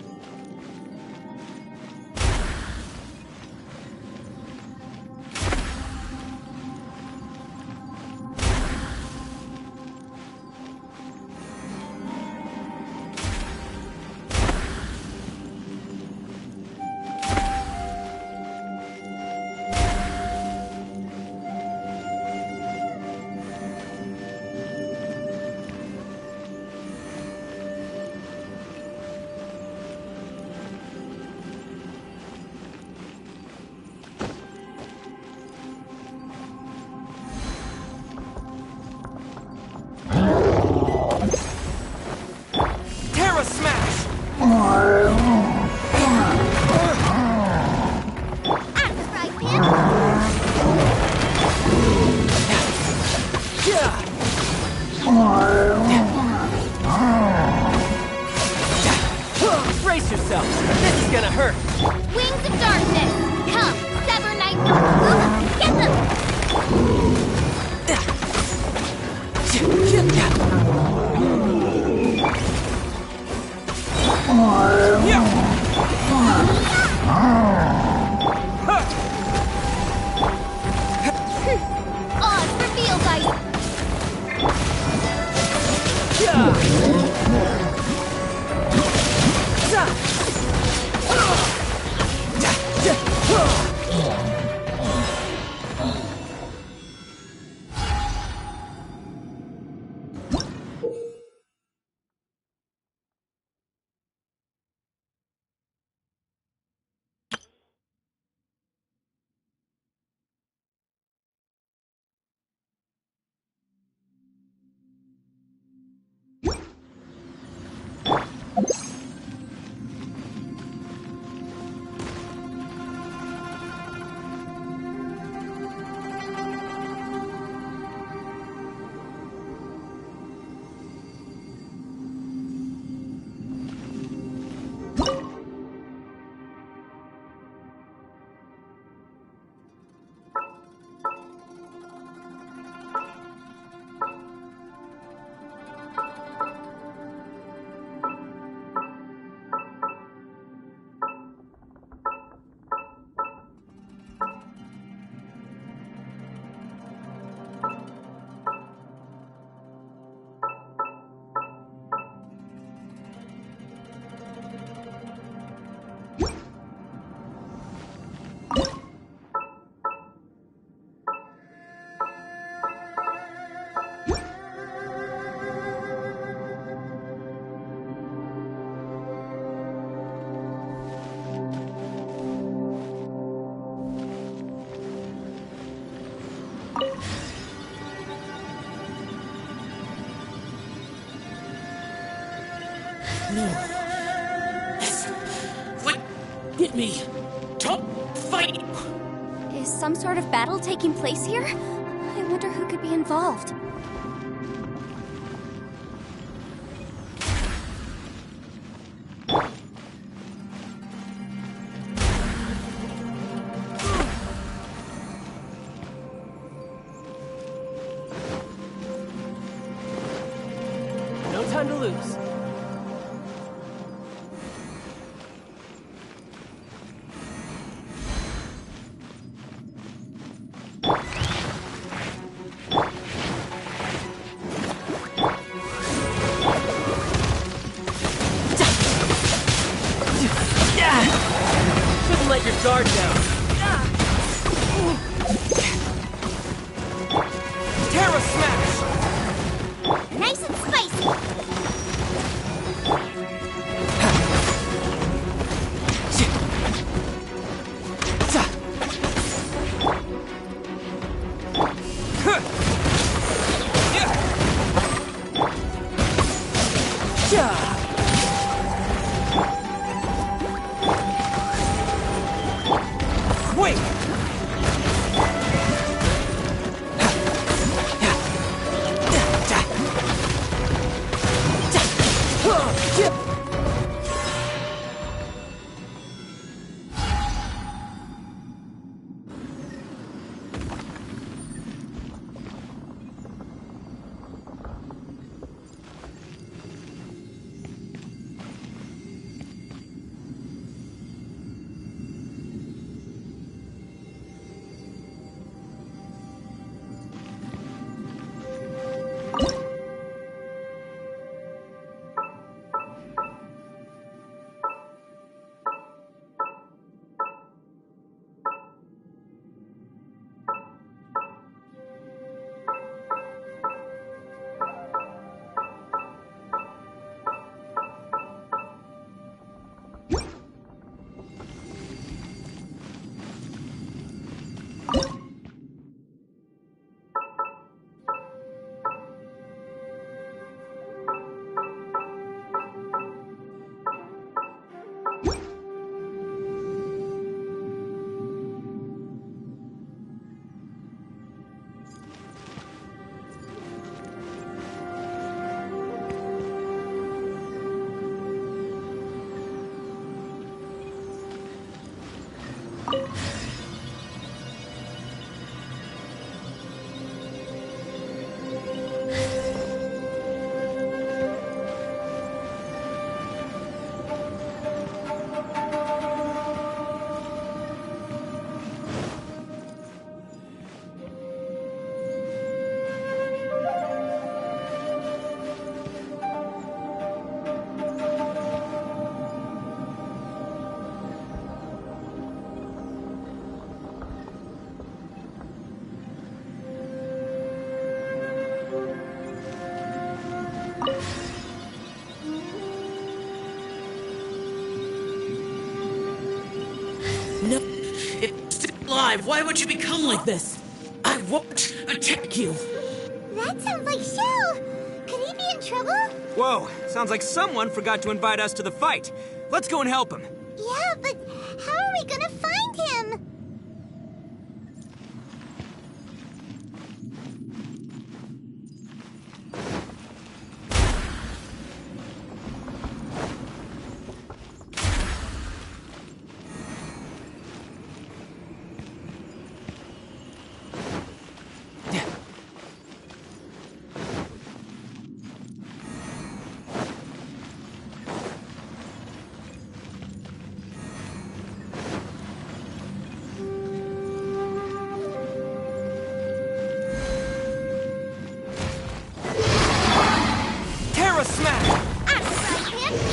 Brace yourself. This is gonna hurt. Wings of darkness! Come, sever night! Get them! No. Listen. Quit. Get me. Don't fight. Is some sort of battle taking place here? I wonder who could be involved. No time to lose. Couldn't let your guard down. Terra Smash! Nice and spicy! alive. Why would you become like this? I won't attack you. That sounds like Shell. Could he be in trouble? Whoa, sounds like someone forgot to invite us to the fight. Let's go and help him. Yeah, but how are we gonna find him?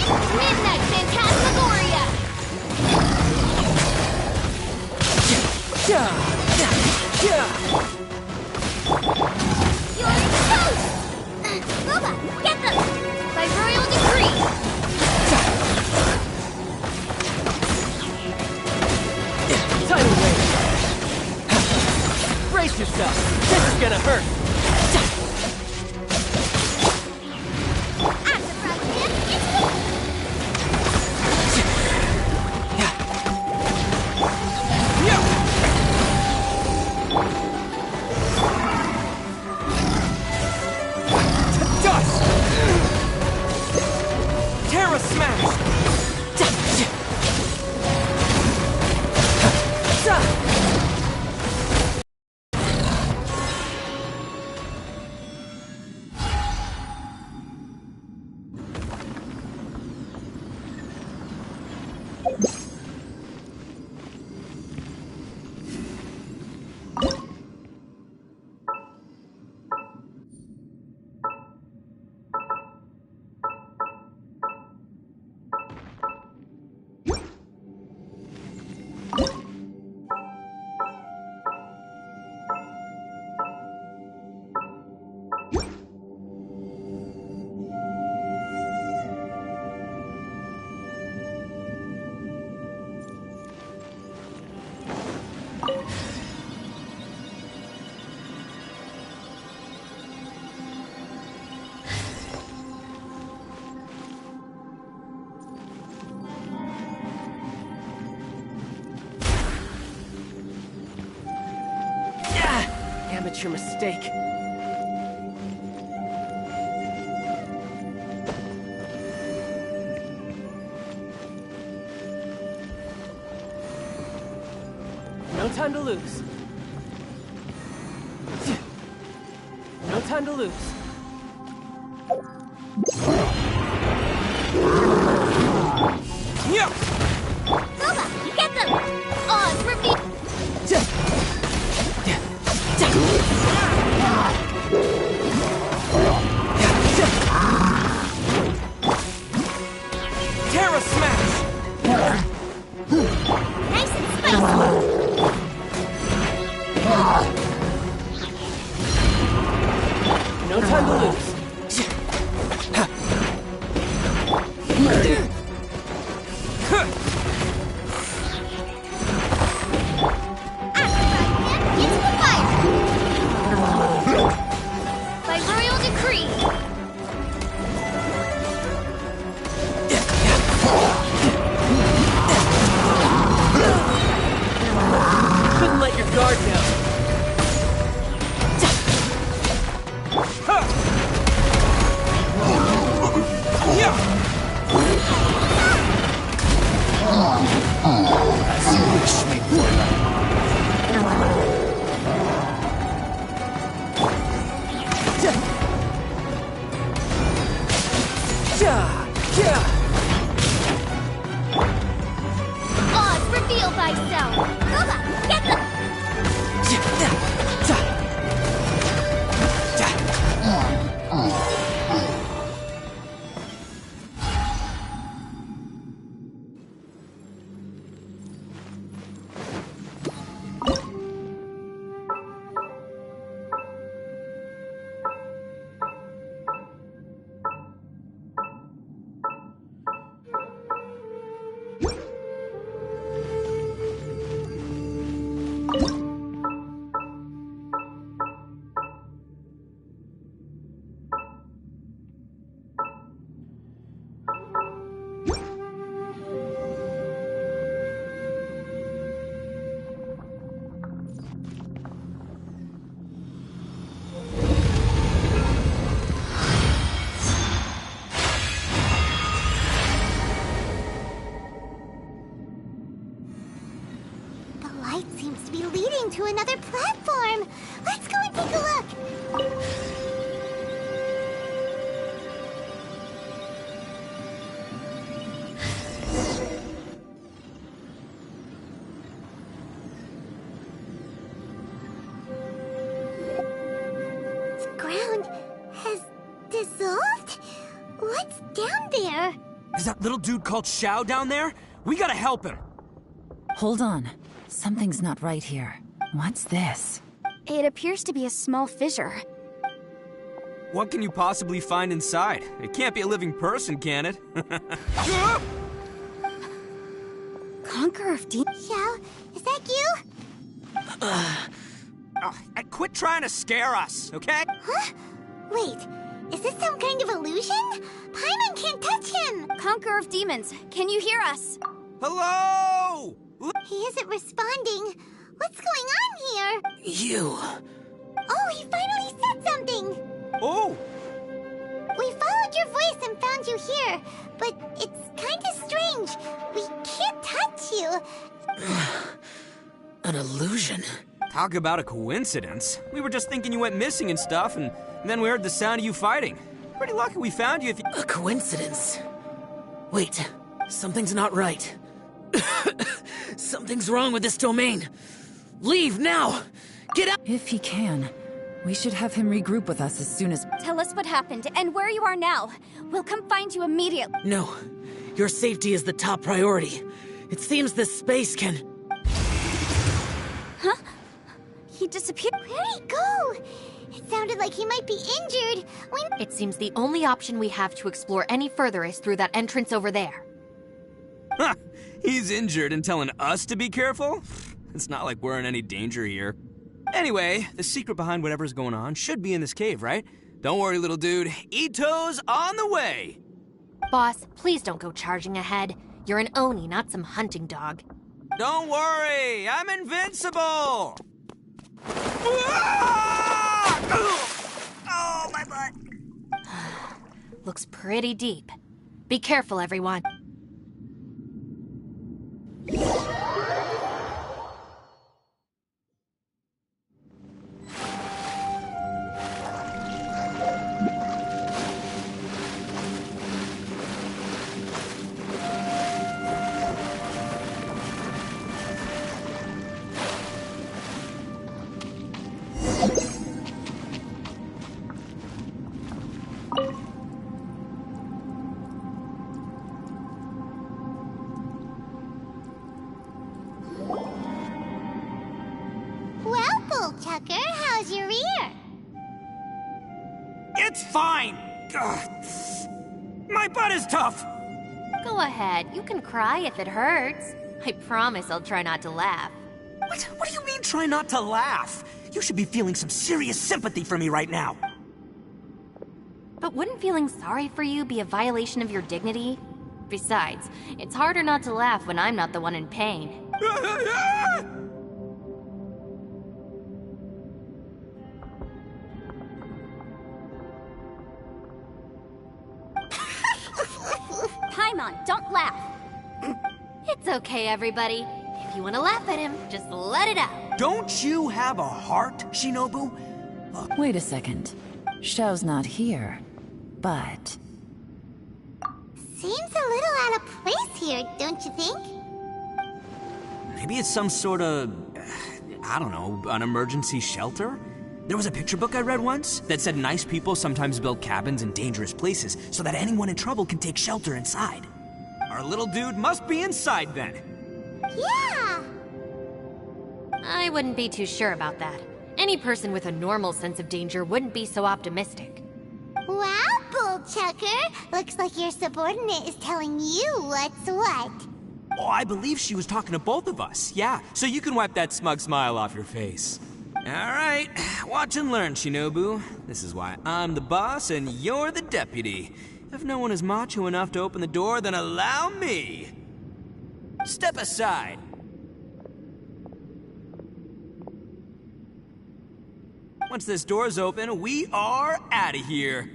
Midnight Phantasmagoria! You're exposed! Boba, get them! By royal decree! Tiny wave. Brace yourself. This is gonna hurt. Amateur mistake. No time to lose. No time to lose. Yeah! Boba, get them! Oz, repeat! Terra Smash! Nice and spicy! No time to lose. Into the fire! By royal decree! Couldn't let your guard down. Oz, reveal thyself! Boba, get them! to another platform. Let's go and take a look. The ground has dissolved? What's down there? Is that little dude called Xiao down there? We gotta help him. Hold on. Something's not right here. What's this? It appears to be a small fissure. What can you possibly find inside? It can't be a living person, can it? Conqueror of Demons? Xiao, is that you? Quit trying to scare us, okay? Huh? Wait, is this some kind of illusion? Paimon can't touch him! Conqueror of Demons, can you hear us? Hello! He isn't responding. What's going on here? You. Oh, he finally said something! Oh! We followed your voice and found you here, but it's kinda strange. We can't touch you. An illusion. Talk about a coincidence. We were just thinking you went missing and stuff, and then we heard the sound of you fighting. Pretty lucky we found you if you... A coincidence? Wait, something's not right. Something's wrong with this domain. Leave now! Get out! If he can, we should have him regroup with us as soon as... Tell us what happened and where you are now. We'll come find you immediately. No, your safety is the top priority. It seems this space can... Huh? He disappeared. Where'd he go? It sounded like he might be injured. It seems the only option we have to explore any further is through that entrance over there. Ha! He's injured and telling us to be careful? It's not like we're in any danger here. Anyway, the secret behind whatever's going on should be in this cave, right? Don't worry, little dude. Ito's on the way! Boss, please don't go charging ahead. You're an Oni, not some hunting dog. Don't worry, I'm invincible! Oh, my butt! Looks pretty deep. Be careful, everyone. Well, Bullchucker, how's your ear? It's fine! Ugh. My butt is tough! Go ahead, you can cry if it hurts. I promise I'll try not to laugh. What do you mean try not to laugh? You should be feeling some serious sympathy for me right now. But wouldn't feeling sorry for you be a violation of your dignity? Besides, it's harder not to laugh when I'm not the one in pain. Paimon, don't laugh. It's okay, everybody. If you want to laugh at him, just let it out. Don't you have a heart, Shinobu? Wait a second. Xiao's not here, but... Seems a little out of place here, don't you think? Maybe it's some sort of, I don't know, an emergency shelter? There was a picture book I read once that said nice people sometimes build cabins in dangerous places so that anyone in trouble can take shelter inside. Our little dude must be inside then. Yeah! I wouldn't be too sure about that. Any person with a normal sense of danger wouldn't be so optimistic. Wow, Bullchucker! Looks like your subordinate is telling you what's what. Oh, I believe she was talking to both of us. Yeah, so you can wipe that smug smile off your face. All right, watch and learn, Shinobu. This is why I'm the boss and you're the deputy. If no one is macho enough to open the door, then allow me. Step aside. Once this door's open, we are out of here.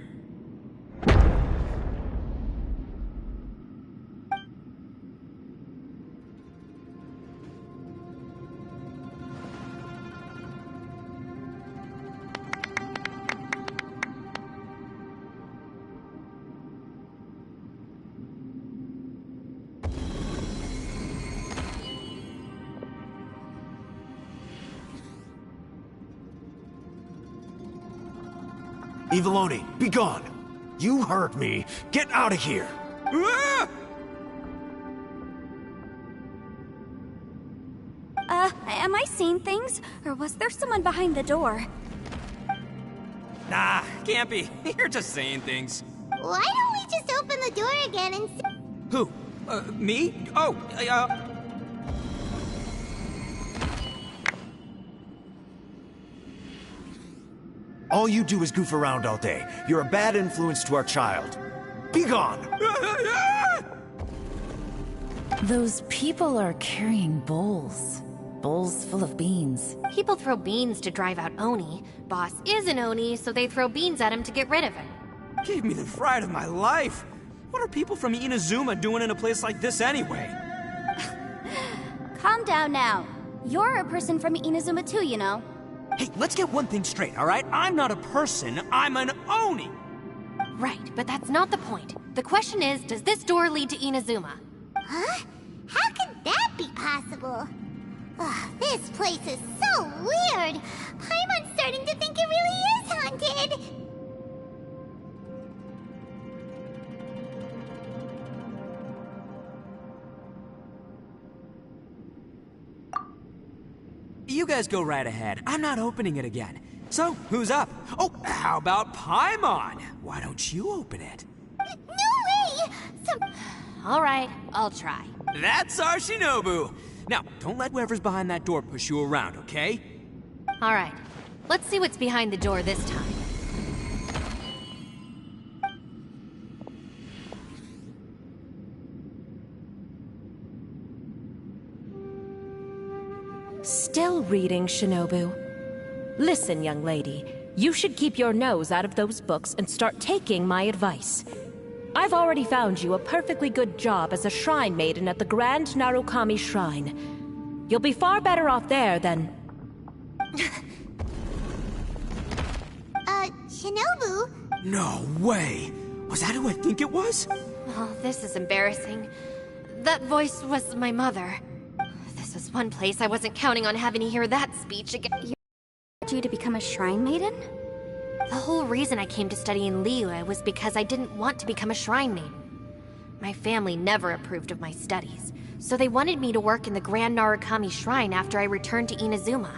Eviloni, be gone! You heard me. Get out of here! Ah! Am I seeing things? Or was there someone behind the door? Nah, can't be. You're just saying things. Why don't we just open the door again and see? Who? Me? Oh, All you do is goof around all day. You're a bad influence to our child. Be gone! Those people are carrying bowls. Bowls full of beans. People throw beans to drive out Oni. Boss is an Oni, so they throw beans at him to get rid of him. Gave me the fright of my life. What are people from Inazuma doing in a place like this anyway? Calm down now. You're a person from Inazuma too, you know. Hey, let's get one thing straight, all right? I'm not a person, I'm an Oni! Right, but that's not the point. The question is, does this door lead to Inazuma? Huh? How could that be possible? Ugh, this place is so weird. Paimon's starting to think it really is haunted. You guys go right ahead. I'm not opening it again. So, who's up? Oh, how about Paimon? Why don't you open it? No way! All right, I'll try. That's our Shinobu! Now, don't let whoever's behind that door push you around, okay? All right, let's see what's behind the door this time. Still reading, Shinobu. Listen, young lady. You should keep your nose out of those books and start taking my advice. I've already found you a perfectly good job as a shrine maiden at the Grand Narukami Shrine. You'll be far better off there than... Shinobu? No way! Was that who I think it was? Oh, this is embarrassing. That voice was my mother. This is one place I wasn't counting on having to hear that speech again. You to become a shrine maiden? The whole reason I came to study in Liyue was because I didn't want to become a shrine maiden. My family never approved of my studies, so they wanted me to work in the Grand Narukami Shrine after I returned to Inazuma.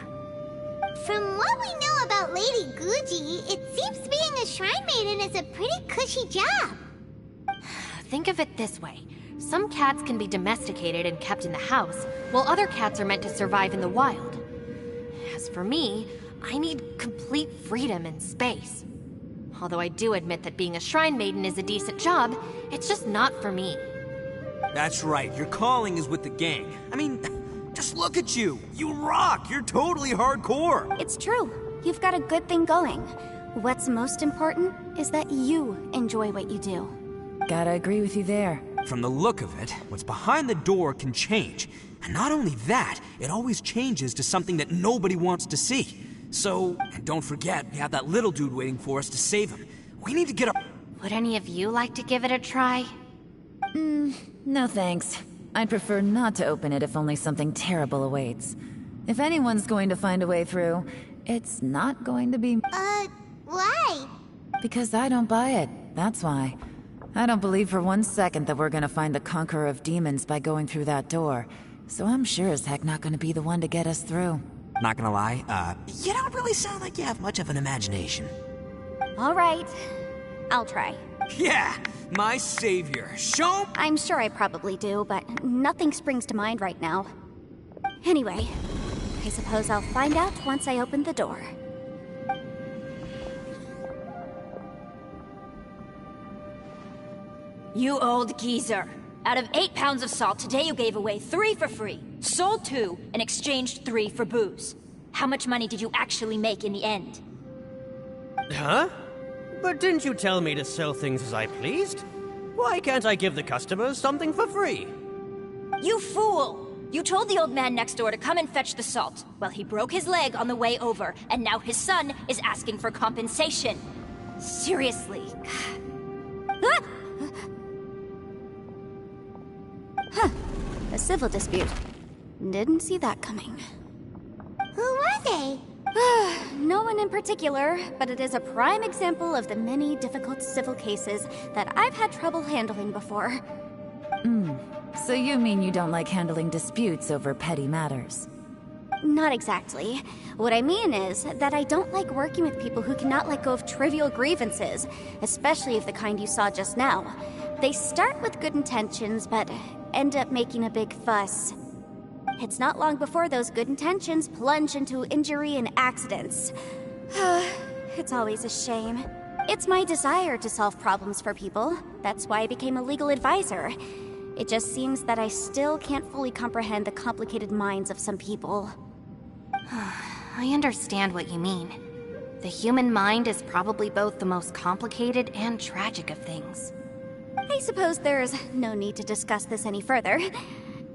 From what we know about Lady Guji, it seems being a shrine maiden is a pretty cushy job. Think of it this way. Some cats can be domesticated and kept in the house, while other cats are meant to survive in the wild. As for me, I need complete freedom and space. Although I do admit that being a shrine maiden is a decent job, it's just not for me. That's right, your calling is with the gang. I mean, just look at you. You rock. You're totally hardcore. It's true. You've got a good thing going. What's most important is that you enjoy what you do. Gotta agree with you there. From the look of it, what's behind the door can change. And not only that, it always changes to something that nobody wants to see. So, and don't forget, we have that little dude waiting for us to save him. We need to get up. Would any of you like to give it a try? No thanks. I'd prefer not to open it if only something terrible awaits. If anyone's going to find a way through, it's not going to be... Why? Because I don't buy it, that's why. I don't believe for 1 second that we're gonna find the Conqueror of Demons by going through that door. So I'm sure as heck not gonna be the one to get us through. Not gonna lie, you don't really sound like you have much of an imagination. All right. I'll try. Yeah, my savior. Show... I'm sure I probably do, but nothing springs to mind right now. Anyway, I suppose I'll find out once I open the door. You old geezer. Out of 8 pounds of salt, today you gave away 3 for free, sold 2, and exchanged 3 for booze. How much money did you actually make in the end? Huh? But didn't you tell me to sell things as I pleased? Why can't I give the customers something for free? You fool! You told the old man next door to come and fetch the salt. Well, he broke his leg on the way over, and now his son is asking for compensation. Seriously. Ah! Huh. A civil dispute. Didn't see that coming. Who were they? No one in particular, but it is a prime example of the many difficult civil cases that I've had trouble handling before. So you mean you don't like handling disputes over petty matters? Not exactly. What I mean is that I don't like working with people who cannot let go of trivial grievances, especially of the kind you saw just now. They start with good intentions, but end up making a big fuss. It's not long before those good intentions plunge into injury and accidents. It's always a shame. It's my desire to solve problems for people. That's why I became a legal advisor. It just seems that I still can't fully comprehend the complicated minds of some people. I understand what you mean. The human mind is probably both the most complicated and tragic of things. I suppose there's no need to discuss this any further.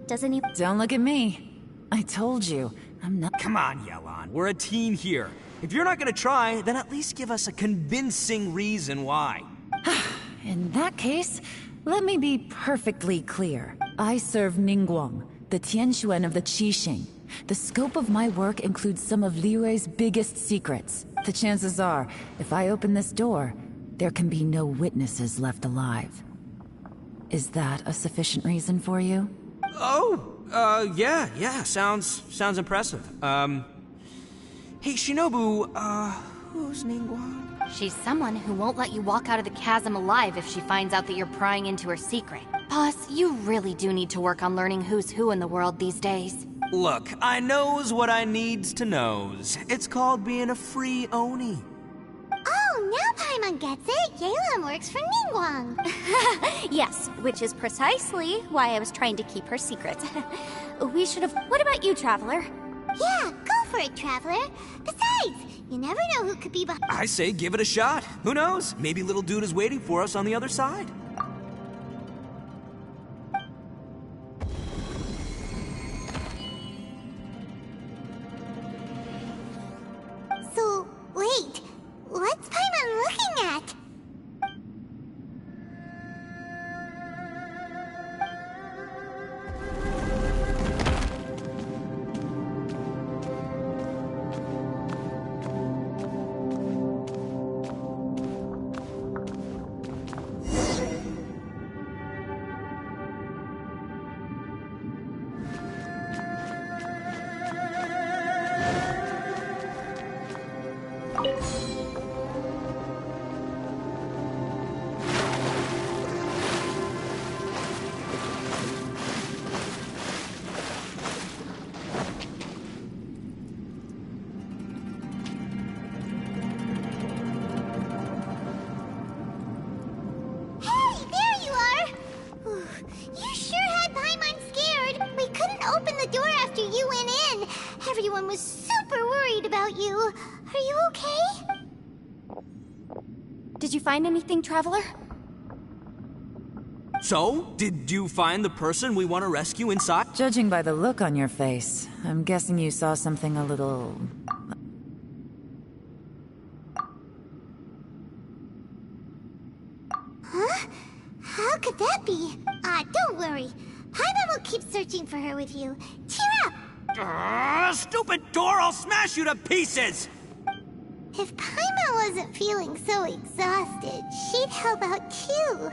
Does any— Don't look at me. I told you, I'm not— Come on, Yelan. We're a team here. If you're not gonna try, then at least give us a convincing reason why. In that case, let me be perfectly clear. I serve Ningguang, the Tianxuan of the Qixing. The scope of my work includes some of Liyue's biggest secrets. The chances are, if I open this door, there can be no witnesses left alive. Is that a sufficient reason for you? Yeah, sounds impressive. Hey, Shinobu, who's Ningguang? She's someone who won't let you walk out of the chasm alive if she finds out that you're prying into her secret. Boss, you really do need to work on learning who's who in the world these days. Look, I knows what I needs to knows. It's called being a free Oni. Oh, now Paimon gets it. Yelan works for Ningguang. Yes, which is precisely why I was trying to keep her secret. We should have— What about you, Traveler? Yeah, go for it, Traveler. Besides, you never know who could be behind— I say give it a shot. Who knows? Maybe little dude is waiting for us on the other side. So, wait. What's Paimon looking at? Everyone was super worried about you. Are you okay? Did you find anything, Traveler? So, did you find the person we want to rescue inside? Judging by the look on your face, I'm guessing you saw something a little... Huh? How could that be? Don't worry. Paimon will keep searching for her with you. Cheer up! Stupid door! I'll smash you to pieces! If Paimon wasn't feeling so exhausted, she'd help out too.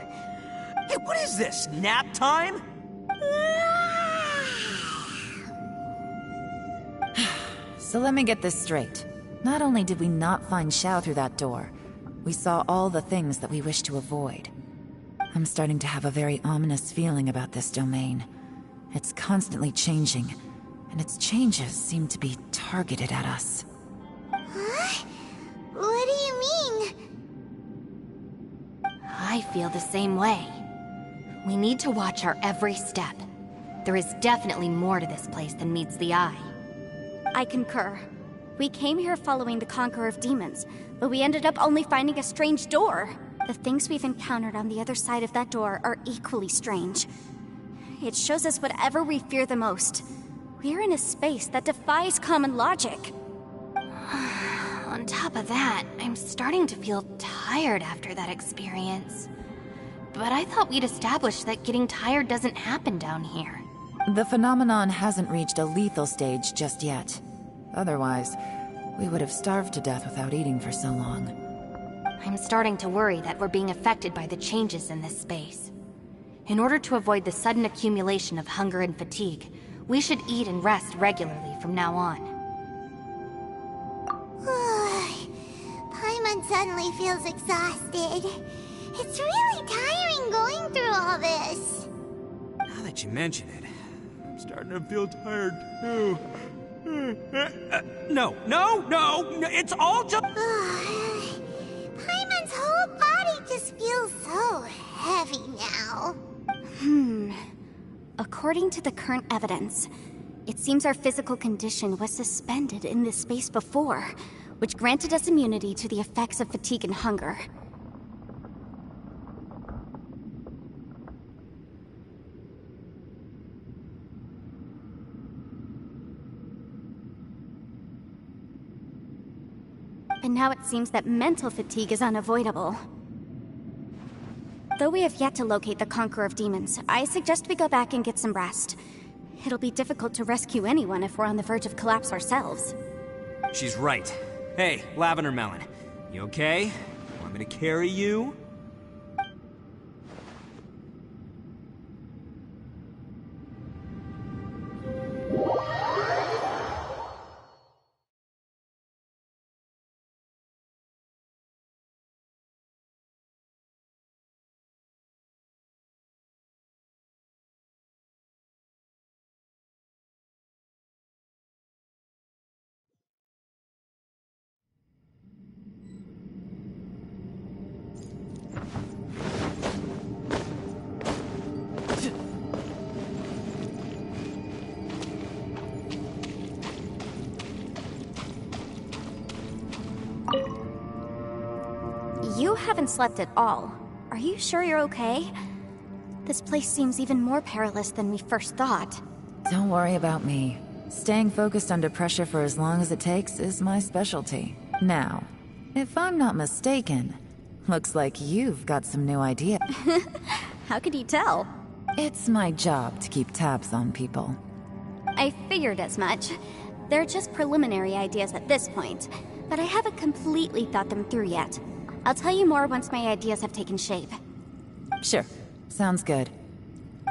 Hey, what is this? Nap time? So let me get this straight. Not only did we not find Xiao through that door, we saw all the things that we wish to avoid. I'm starting to have a very ominous feeling about this domain. It's constantly changing, and its changes seem to be targeted at us. Huh? What do you mean? I feel the same way. We need to watch our every step. There is definitely more to this place than meets the eye. I concur. We came here following the Conqueror of Demons, but we ended up only finding a strange door. The things we've encountered on the other side of that door are equally strange. It shows us whatever we fear the most. We're in a space that defies common logic. On top of that, I'm starting to feel tired after that experience. But I thought we'd established that getting tired doesn't happen down here. The phenomenon hasn't reached a lethal stage just yet. Otherwise, We would have starved to death without eating for so long. I'm starting to worry that we're being affected by the changes in this space. In order to avoid the sudden accumulation of hunger and fatigue, we should eat and rest regularly from now on. Paimon suddenly feels exhausted. It's really tiring going through all this. Now that you mention it, I'm starting to feel tired too. No, it's all just... Paimon's whole body just feels so heavy now. According to the current evidence, it seems our physical condition was suspended in this space before, which granted us immunity to the effects of fatigue and hunger. And now it seems that mental fatigue is unavoidable. Though we have yet to locate the Conqueror of Demons, I suggest we go back and get some rest. It'll be difficult to rescue anyone if we're on the verge of collapse ourselves. She's right. Hey, Lavender Melon, you okay? Want me to carry you? You haven't slept at all. Are you sure you're okay? This place seems even more perilous than we first thought. Don't worry about me. Staying focused under pressure for as long as it takes is my specialty. Now, if I'm not mistaken, looks like you've got some new ideas. How could you tell? It's my job to keep tabs on people. I figured as much. They're just preliminary ideas at this point, but I haven't completely thought them through yet. I'll tell you more once my ideas have taken shape. Sure. Sounds good.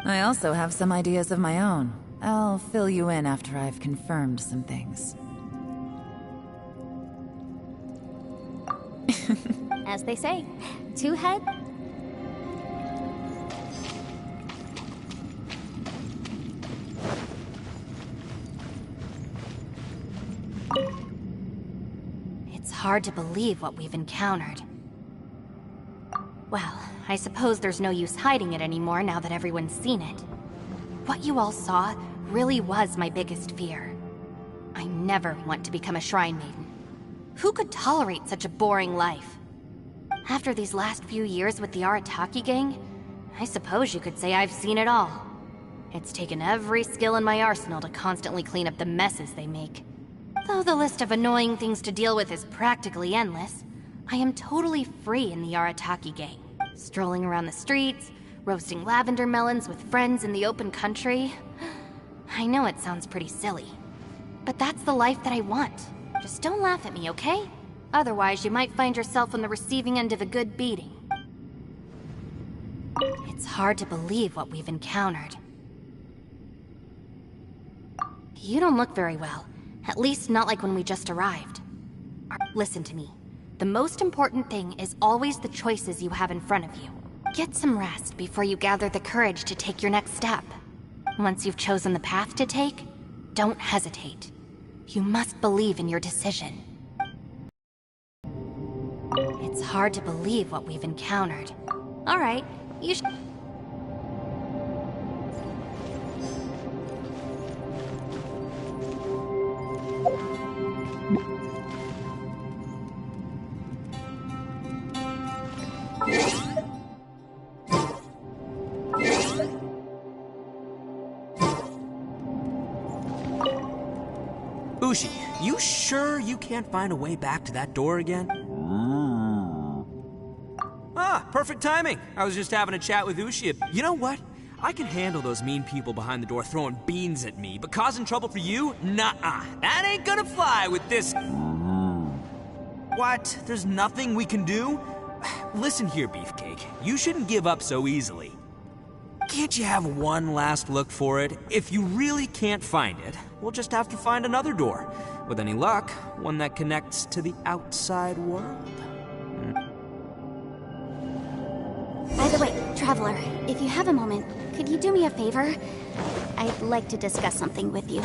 I also have some ideas of my own. I'll fill you in after I've confirmed some things. As they say, two head. It's hard to believe what we've encountered. Well, I suppose there's no use hiding it anymore now that everyone's seen it. What you all saw really was my biggest fear. I never want to become a Shrine Maiden. Who could tolerate such a boring life? After these last few years with the Arataki gang, I suppose you could say I've seen it all. It's taken every skill in my arsenal to constantly clean up the messes they make. Though the list of annoying things to deal with is practically endless, I am totally free in the Arataki gang. Strolling around the streets, roasting lavender melons with friends in the open country. I know it sounds pretty silly, but that's the life that I want. Just don't laugh at me, okay? Otherwise, you might find yourself on the receiving end of a good beating. It's hard to believe what we've encountered. You don't look very well. At least not like when we just arrived. Listen to me. The most important thing is always the choices you have in front of you. Get some rest before you gather the courage to take your next step. Once you've chosen the path to take, don't hesitate. You must believe in your decision. It's hard to believe what we've encountered. All right, you should... Ushi, you sure you can't find a way back to that door again? Ah, perfect timing. I was just having a chat with Ushi. You know what? I can handle those mean people behind the door throwing beans at me, but causing trouble for you? Nuh-uh. That ain't gonna fly with this... What? There's nothing we can do? Listen here, Beefcake. You shouldn't give up so easily. Can't you have one last look for it? If you really can't find it, we'll just have to find another door. With any luck, one that connects to the outside world. By the way, Traveler, if you have a moment, could you do me a favor? I'd like to discuss something with you.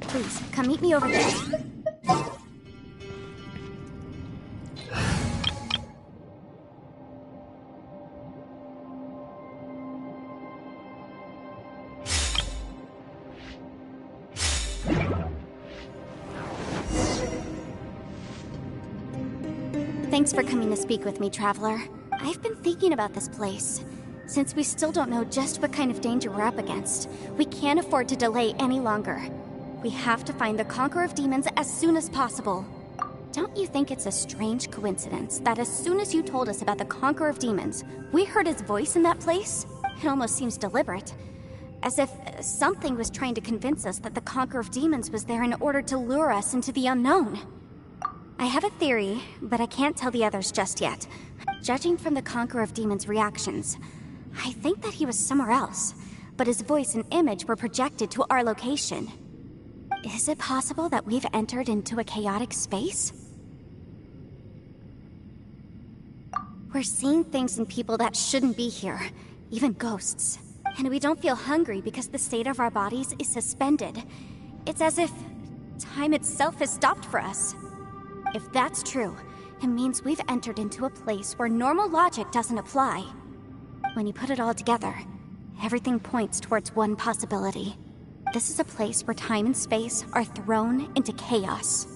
Please, come meet me over there. Thanks for coming to speak with me, Traveler. I've been thinking about this place. Since we still don't know just what kind of danger we're up against, we can't afford to delay any longer. We have to find the Conqueror of Demons as soon as possible. Don't you think it's a strange coincidence that as soon as you told us about the Conqueror of Demons, we heard his voice in that place? It almost seems deliberate. As if something was trying to convince us that the Conqueror of Demons was there in order to lure us into the unknown. I have a theory, but I can't tell the others just yet. Judging from the Conqueror of Demons' reactions, I think that he was somewhere else, but his voice and image were projected to our location. Is it possible that we've entered into a chaotic space? We're seeing things and people that shouldn't be here, even ghosts. And we don't feel hungry because the state of our bodies is suspended. It's as if time itself has stopped for us. If that's true, it means we've entered into a place where normal logic doesn't apply. When you put it all together, everything points towards one possibility. This is a place where time and space are thrown into chaos.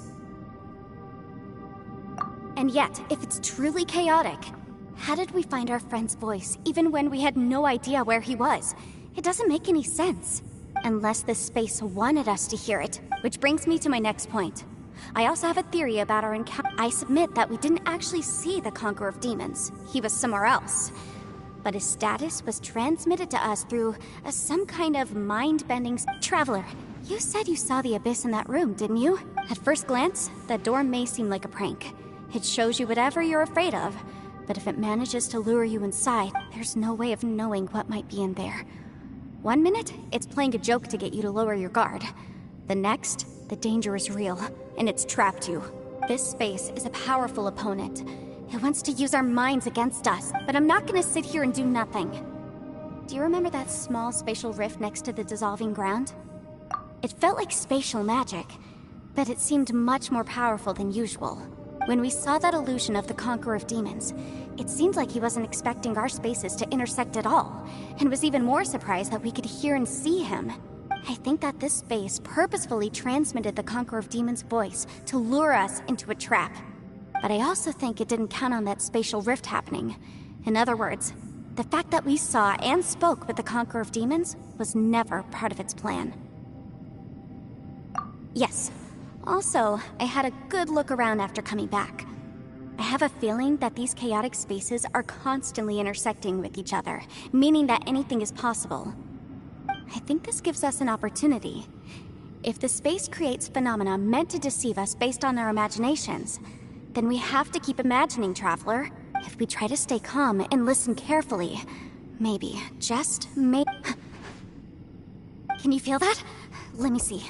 And yet, if it's truly chaotic, how did we find our friend's voice even when we had no idea where he was? It doesn't make any sense. Unless this space wanted us to hear it. Which brings me to my next point. I also have a theory about our encounter. I submit that we didn't actually see the Conqueror of Demons. He was somewhere else. But his status was transmitted to us through some kind of mind-bending... Traveler, you said you saw the abyss in that room, didn't you? At first glance, that door may seem like a prank. It shows you whatever you're afraid of. But if it manages to lure you inside, there's no way of knowing what might be in there. 1 minute, it's playing a joke to get you to lower your guard. The next, the danger is real, and it's trapped you. This space is a powerful opponent. It wants to use our minds against us, but I'm not gonna sit here and do nothing. Do you remember that small spatial rift next to the dissolving ground? It felt like spatial magic, but it seemed much more powerful than usual. When we saw that illusion of the Conqueror of Demons, it seemed like he wasn't expecting our spaces to intersect at all, and was even more surprised that we could hear and see him. I think that this space purposefully transmitted the Conqueror of Demons' voice to lure us into a trap. But I also think it didn't count on that spatial rift happening. In other words, the fact that we saw and spoke with the Conqueror of Demons was never part of its plan. Yes. Also, I had a good look around after coming back. I have a feeling that these chaotic spaces are constantly intersecting with each other, meaning that anything is possible. I think this gives us an opportunity. If the space creates phenomena meant to deceive us based on our imaginations, then we have to keep imagining, Traveler. If we try to stay calm and listen carefully, maybe, just maybe... Can you feel that? Let me see.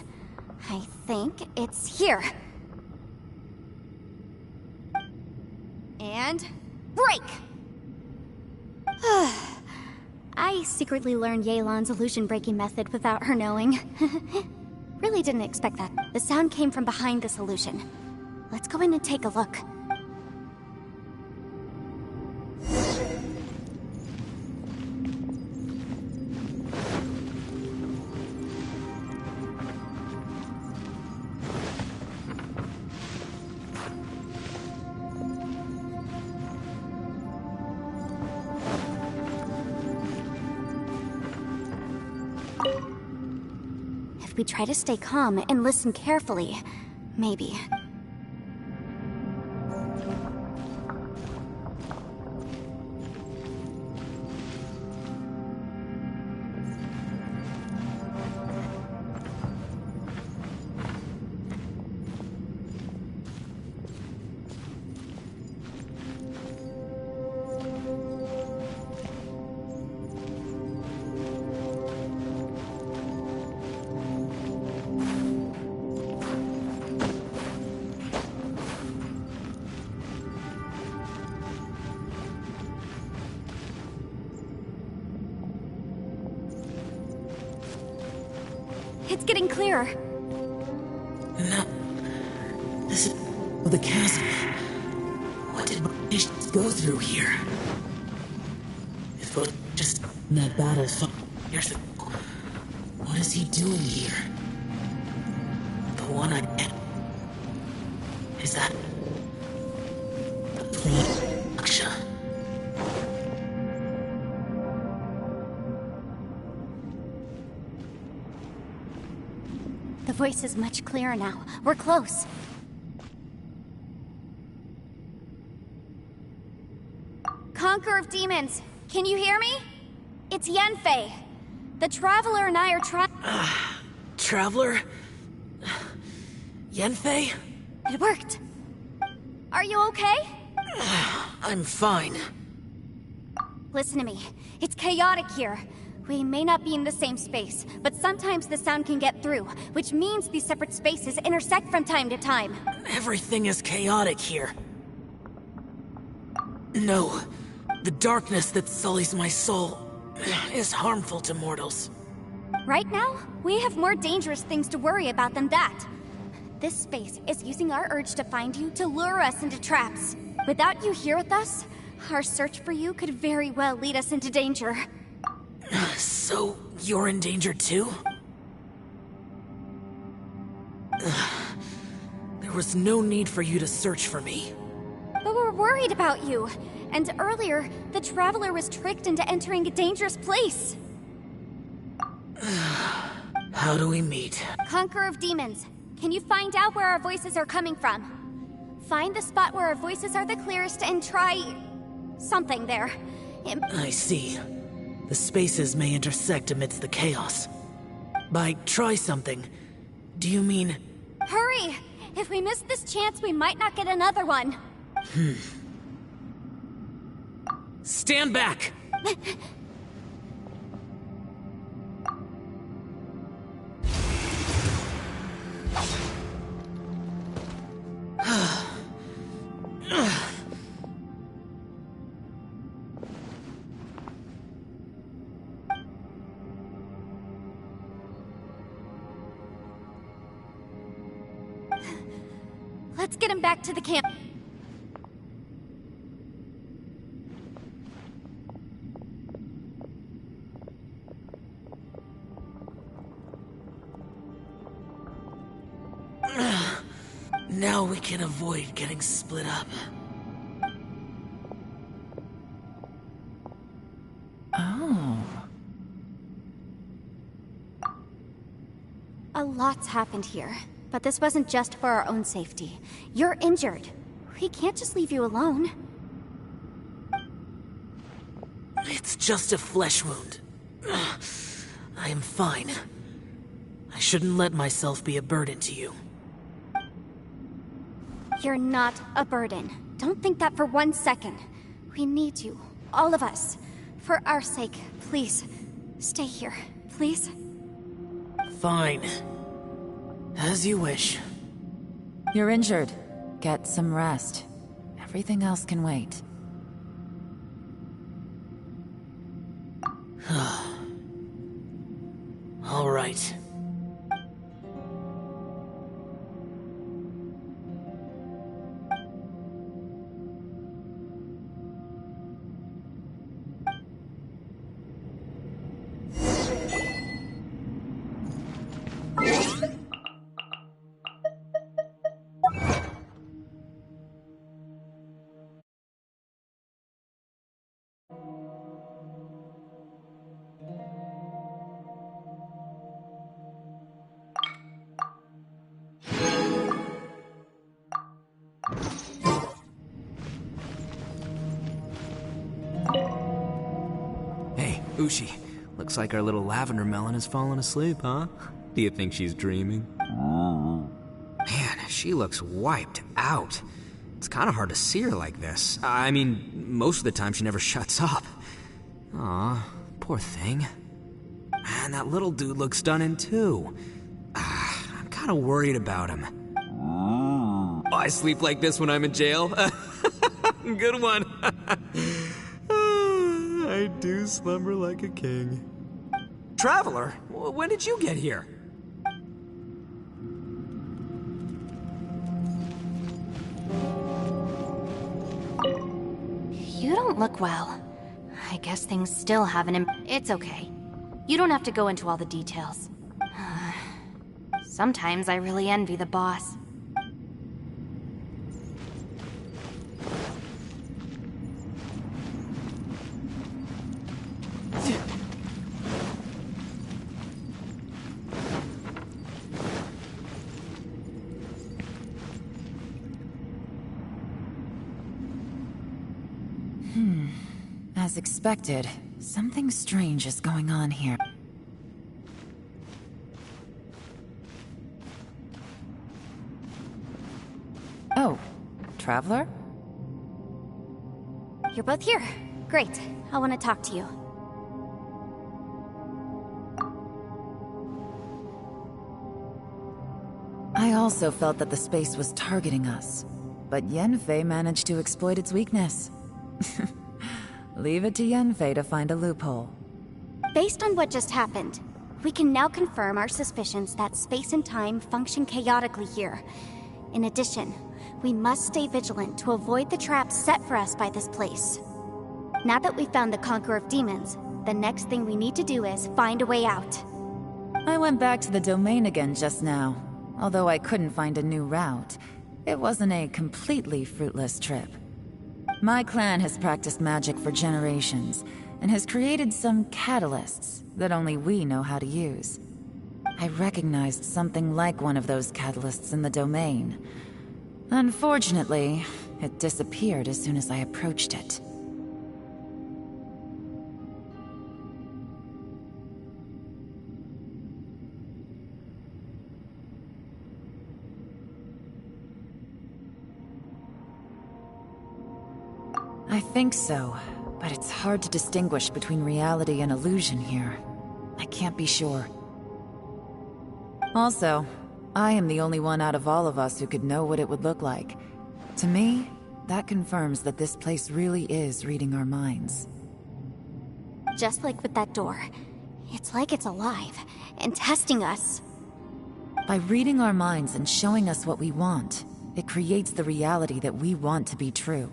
I think it's here. And... break! I secretly learned Yelan's illusion-breaking method without her knowing. Really didn't expect that. The sound came from behind this illusion. Let's go in and take a look. If we try to stay calm and listen carefully, maybe. It's getting clearer. No. This is the castle. What did Bush go through here? If Bush just in that battle years ago, what is he doing here? The one I met. Is that Aksha? The voice is much clearer now. We're close. Conqueror of Demons, can you hear me? It's Yanfei. The Traveler and I are trying... Traveler? Yanfei? It worked. Are you okay? I'm fine. Listen to me. It's chaotic here. We may not be in the same space, but sometimes the sound can get through, which means these separate spaces intersect from time to time. Everything is chaotic here. No. The darkness that sullies my soul is harmful to mortals. Right now, we have more dangerous things to worry about than that. This space is using our urge to find you to lure us into traps. Without you here with us, our search for you could very well lead us into danger. So, you're in danger too? There was no need for you to search for me. But we're worried about you. And earlier, the Traveler was tricked into entering a dangerous place. How do we meet? Conqueror of Demons, can you find out where our voices are coming from? Find the spot where our voices are the clearest and try... something there. I see. The spaces may intersect amidst the chaos. By try something, do you mean... Hurry! If we miss this chance, we might not get another one. Stand back! Let's get him back to the camp. Now we can avoid getting split up. Oh. A lot's happened here, but this wasn't just for our own safety. You're injured. We can't just leave you alone. It's just a flesh wound. I am fine. I shouldn't let myself be a burden to you. You're not a burden. Don't think that for 1 second. We need you, all of us. For our sake, please, stay here, please. Fine. As you wish. You're injured. Get some rest. Everything else can wait. All right. Ushi, looks like our little lavender melon has fallen asleep, huh? Do you think she's dreaming? Man, she looks wiped out. It's kind of hard to see her like this. I mean, most of the time she never shuts up. Aw, poor thing. Man, that little dude looks stunning too. I'm kind of worried about him. Oh, I sleep like this when I'm in jail? Good one. I do slumber like a king. Traveler, when did you get here? You don't look well. I guess things still haven't It's okay. You don't have to go into all the details. Sometimes I really envy the boss. As expected, something strange is going on here. Oh, Traveler? You're both here. Great. I want to talk to you. I also felt that the space was targeting us, but Yenfei managed to exploit its weakness. Leave it to Yenfei to find a loophole. Based on what just happened, we can now confirm our suspicions that space and time function chaotically here. In addition, we must stay vigilant to avoid the traps set for us by this place. Now that we've found the Conqueror of Demons, the next thing we need to do is find a way out. I went back to the domain again just now. Although I couldn't find a new route, it wasn't a completely fruitless trip. My clan has practiced magic for generations, and has created some catalysts that only we know how to use. I recognized something like one of those catalysts in the domain. Unfortunately, it disappeared as soon as I approached it. I think so, but it's hard to distinguish between reality and illusion here. I can't be sure. Also, I am the only one out of all of us who could know what it would look like. To me, that confirms that this place really is reading our minds. Just like with that door. It's like it's alive, and testing us. By reading our minds and showing us what we want, it creates the reality that we want to be true.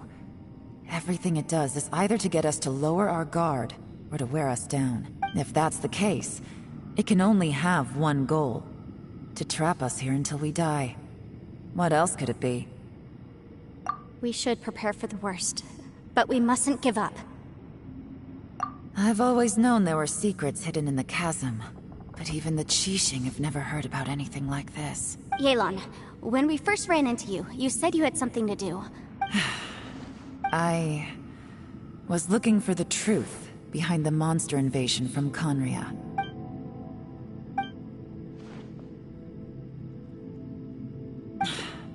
Everything it does is either to get us to lower our guard, or to wear us down. If that's the case, it can only have one goal. To trap us here until we die. What else could it be? We should prepare for the worst, but we mustn't give up. I've always known there were secrets hidden in the chasm, but even the Qixing have never heard about anything like this. Yelan, when we first ran into you, you said you had something to do. I was looking for the truth behind the monster invasion from Conria.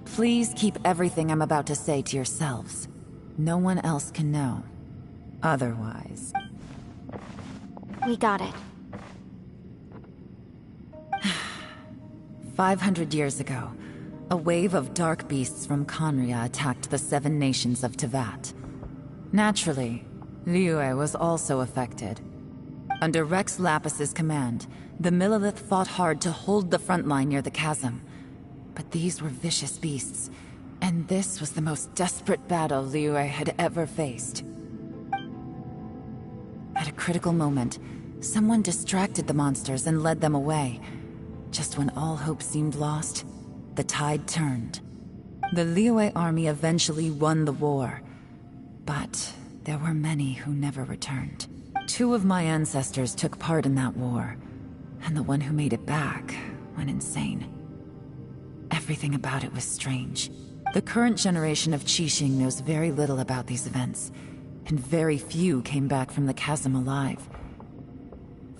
Please keep everything I'm about to say to yourselves. No one else can know. Otherwise... We got it. 500 years ago, a wave of dark beasts from Conria attacked the 7 nations of Tevat. Naturally, Liyue was also affected. Under Rex Lapis's command, the Millelith fought hard to hold the front line near the chasm. But these were vicious beasts, and this was the most desperate battle Liyue had ever faced. At a critical moment, someone distracted the monsters and led them away. Just when all hope seemed lost, the tide turned. The Liyue army eventually won the war, but there were many who never returned. 2 of my ancestors took part in that war, and the one who made it back went insane. Everything about it was strange. The current generation of Qixing knows very little about these events, and very few came back from the chasm alive.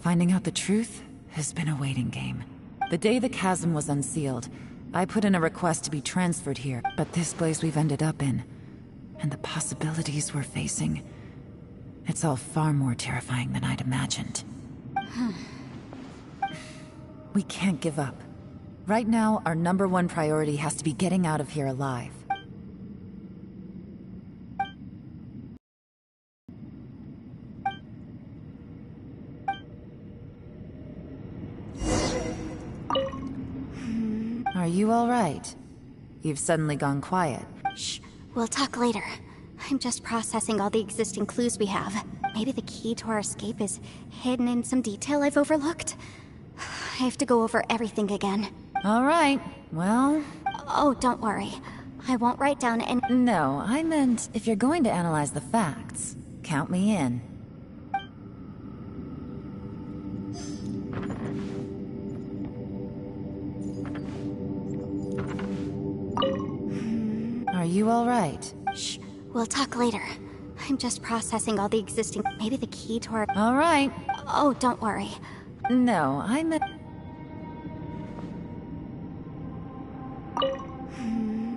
Finding out the truth has been a waiting game. The day the chasm was unsealed, I put in a request to be transferred here, but this place we've ended up in, and the possibilities we're facing, it's all far more terrifying than I'd imagined. We can't give up. Right now, our #1 priority has to be getting out of here alive. Are you all right? You've suddenly gone quiet. Shh, we'll talk later. I'm just processing all the existing clues we have. Maybe the key to our escape is hidden in some detail I've overlooked. I have to go over everything again. All right, well... Oh, don't worry. I won't write down any... No, I meant if you're going to analyze the facts, count me in. Are you all right? Shh, we'll talk later. I'm just processing all the existing... Maybe the key to our... All right. Oh, don't worry. No, I meant...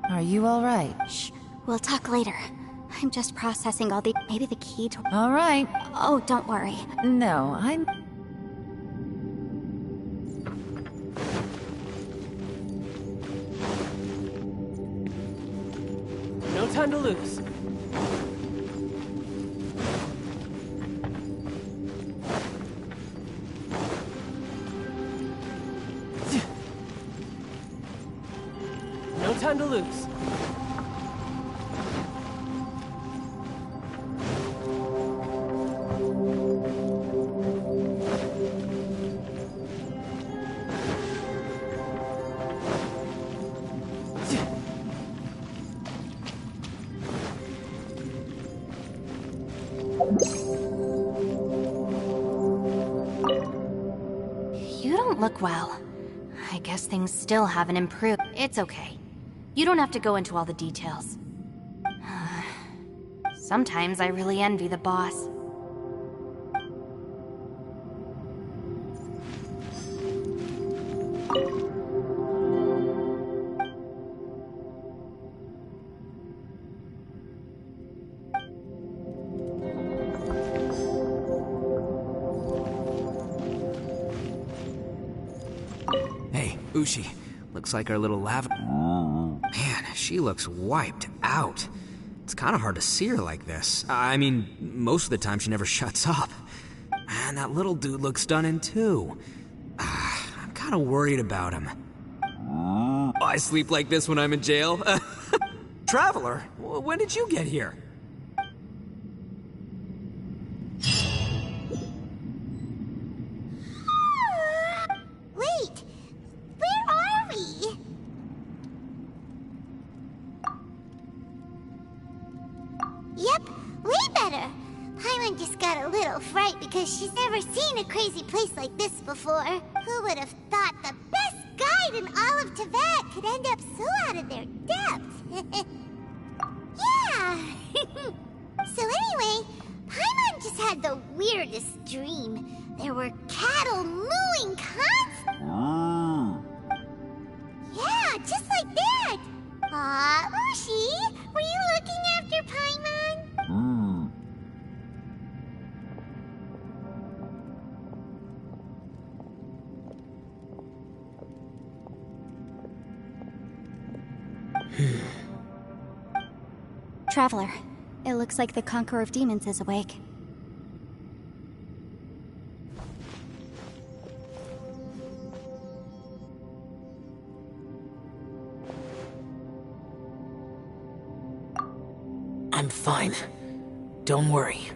Are you all right? Shh, we'll talk later. I'm just processing all the... Maybe the key to... All right. Oh, don't worry. No, I'm... No time to lose. No time to lose. You don't look well. I guess things still haven't improved. It's okay. You don't have to go into all the details. Sometimes I really envy the boss. Hey, Ushi. Looks like our little lava... Man, she looks wiped out. It's kind of hard to see her like this. I mean, most of the time she never shuts up. Man, that little dude looks stunning too. I'm kind of worried about him. I sleep like this when I'm in jail. Traveler, when did you get here? Wait! Where are we? Yep, way better. Paimon just got a little fright because she's never seen a crazy place like this before. Who would have thought the best guide in all of Tibet could end up so out of their depth? Yeah! So anyway, Paimon just had the weirdest dream. There were cattle mooing constantly. Yeah, just like that. Aw, Ushi, were you looking after Paimon? Traveler, it looks like the Conqueror of Demons is awake. I'm fine. Don't worry.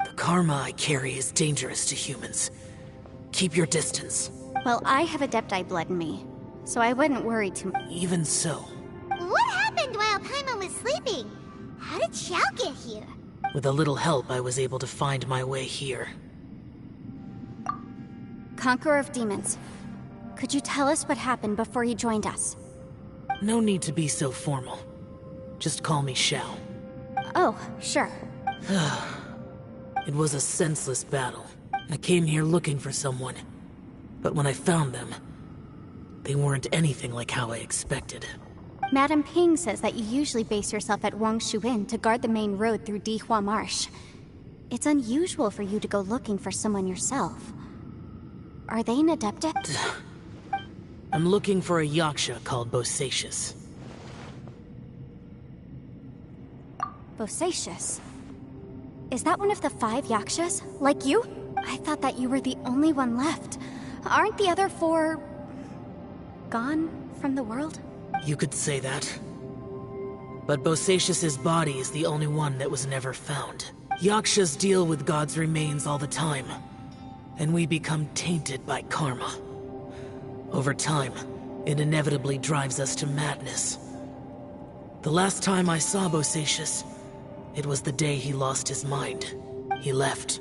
The karma I carry is dangerous to humans. Keep your distance. Well, I have Adepti blood in me, so I wouldn't worry too much. Even so, What happened while Paimon was sleeping? How did Xiao get here? with a little help, I was able to find my way here. Conqueror of Demons, could you tell us what happened before you joined us? No need to be so formal. Just call me Xiao. Oh, sure. It was a senseless battle. I came here looking for someone, but when I found them, they weren't anything like how I expected. Madame Ping says that you usually base yourself at Wangshu Inn to guard the main road through Dihua Marsh. It's unusual for you to go looking for someone yourself. Are they an Adepta? I'm looking for a Yaksha called Bosacius. Bosacius? Is that one of the 5 Yakshas? Like you? I thought that you were the only one left. Aren't the other 4... gone from the world? You could say that. But Bosacius's body is the only one that was never found. Yakshas deal with God's remains all the time, and we become tainted by karma. Over time, it inevitably drives us to madness. The last time I saw Bosacius, it was the day he lost his mind. He left.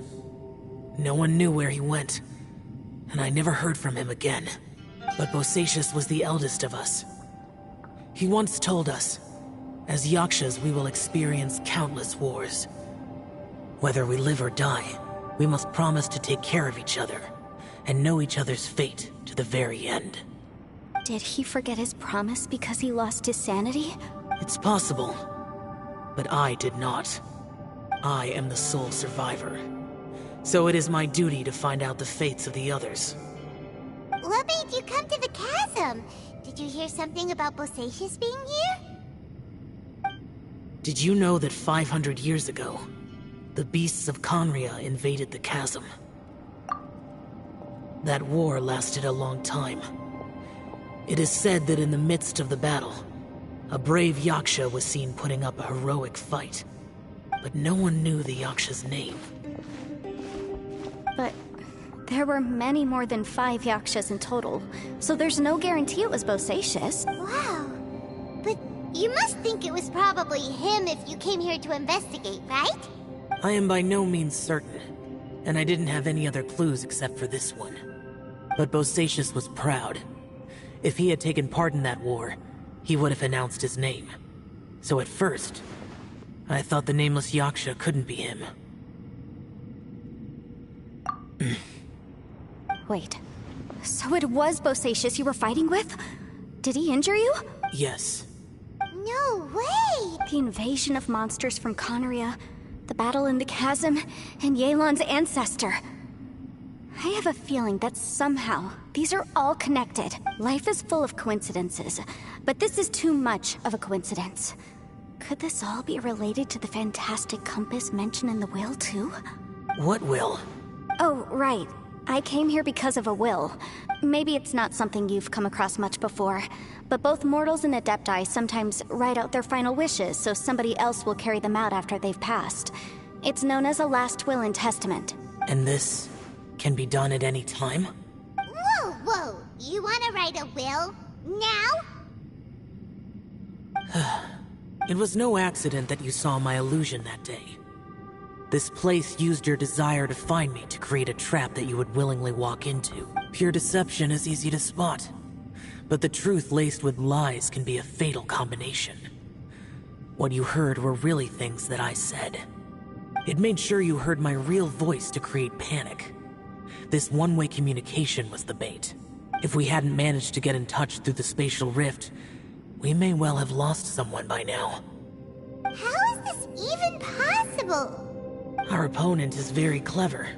No one knew where he went, and I never heard from him again. But Bosacius was the eldest of us. He once told us, as Yakshas we will experience countless wars. Whether we live or die, we must promise to take care of each other, and know each other's fate to the very end. Did he forget his promise because he lost his sanity? It's possible, but I did not. I am the sole survivor. So it is my duty to find out the fates of the others. What made you come to the chasm? Did you hear something about Bosacius being here? Did you know that 500 years ago, the beasts of Conria invaded the chasm? That war lasted a long time. It is said that in the midst of the battle, a brave Yaksha was seen putting up a heroic fight. But no one knew the Yaksha's name. But there were many more than 5 Yakshas in total, so there's no guarantee it was Bosacius. Wow. But you must think it was probably him if you came here to investigate, right? I am by no means certain, and I didn't have any other clues except for this one. But Bosacius was proud. If he had taken part in that war, he would have announced his name. So at first, I thought the nameless Yaksha couldn't be him. Wait, so it was Bosacius you were fighting with? Did he injure you? Yes. No way! The invasion of monsters from Conria, the battle in the chasm, and Yelan's ancestor. I have a feeling that somehow these are all connected. Life is full of coincidences, but this is too much of a coincidence. Could this all be related to the fantastic compass mentioned in the will, too? What will? Oh, right. I came here because of a will. Maybe it's not something you've come across much before, but both mortals and adepti sometimes write out their final wishes so somebody else will carry them out after they've passed. It's known as a last will and testament. And this can be done at any time? Whoa! You wanna write a will? Now? It was no accident that you saw my illusion that day. This place used your desire to find me to create a trap that you would willingly walk into. Pure deception is easy to spot, but the truth laced with lies can be a fatal combination. What you heard were really things that I said. It made sure you heard my real voice to create panic. This one-way communication was the bait. If we hadn't managed to get in touch through the spatial rift, we may well have lost someone by now. How is this even possible? Our opponent is very clever.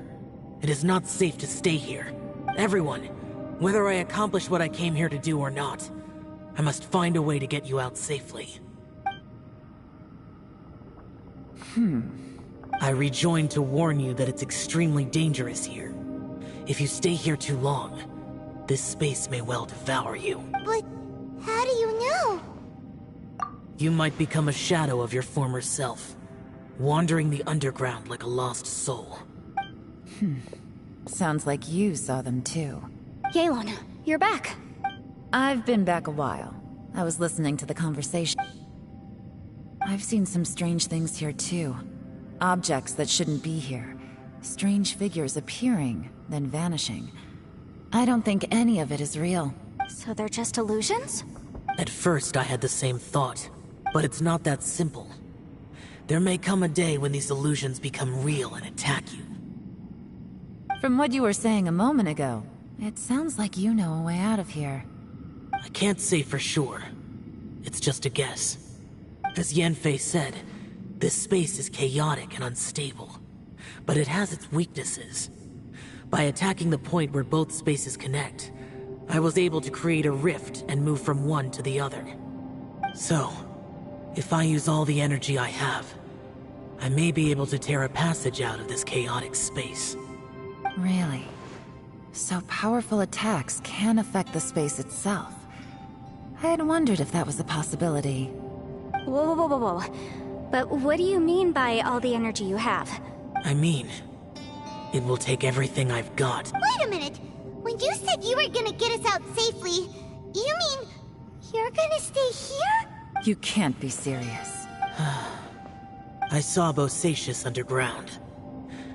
It is not safe to stay here. Everyone, whether I accomplish what I came here to do or not, I must find a way to get you out safely. I rejoined to warn you that it's extremely dangerous here. If you stay here too long, this space may well devour you. But how do you know? You might become a shadow of your former self, wandering the underground like a lost soul. Sounds like you saw them too. Yelan, you're back. I've been back a while. I was listening to the conversation. I've seen some strange things here too. Objects that shouldn't be here. Strange figures appearing, then vanishing. I don't think any of it is real. So they're just illusions? At first I had the same thought, but it's not that simple. There may come a day when these illusions become real and attack you. From what you were saying a moment ago, it sounds like you know a way out of here. I can't say for sure. It's just a guess. As Yanfei said, this space is chaotic and unstable, but it has its weaknesses. By attacking the point where both spaces connect, I was able to create a rift and move from one to the other. So, if I use all the energy I have, I may be able to tear a passage out of this chaotic space. Really? So powerful attacks can affect the space itself. I had wondered if that was a possibility. Whoa, whoa, whoa, whoa, whoa. But what do you mean by all the energy you have? I mean, it will take everything I've got. Wait a minute! When you said you were gonna get us out safely, you mean you're gonna stay here? You can't be serious. I saw Bosacius underground.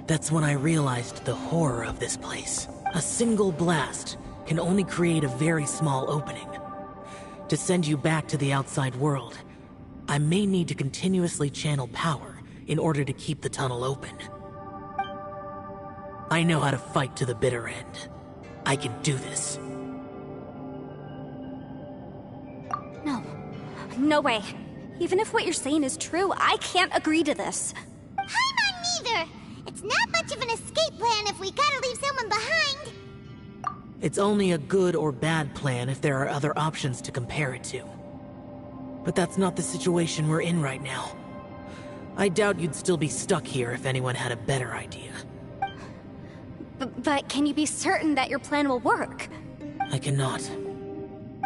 That's when I realized the horror of this place. A single blast can only create a very small opening. To send you back to the outside world, I may need to continuously channel power in order to keep the tunnel open. I know how to fight to the bitter end. I can do this. No. No way. Even if what you're saying is true, I can't agree to this. I'm not neither! It's not much of an escape plan if we gotta leave someone behind! It's only a good or bad plan if there are other options to compare it to. But that's not the situation we're in right now. I doubt you'd still be stuck here if anyone had a better idea. But can you be certain that your plan will work? I cannot.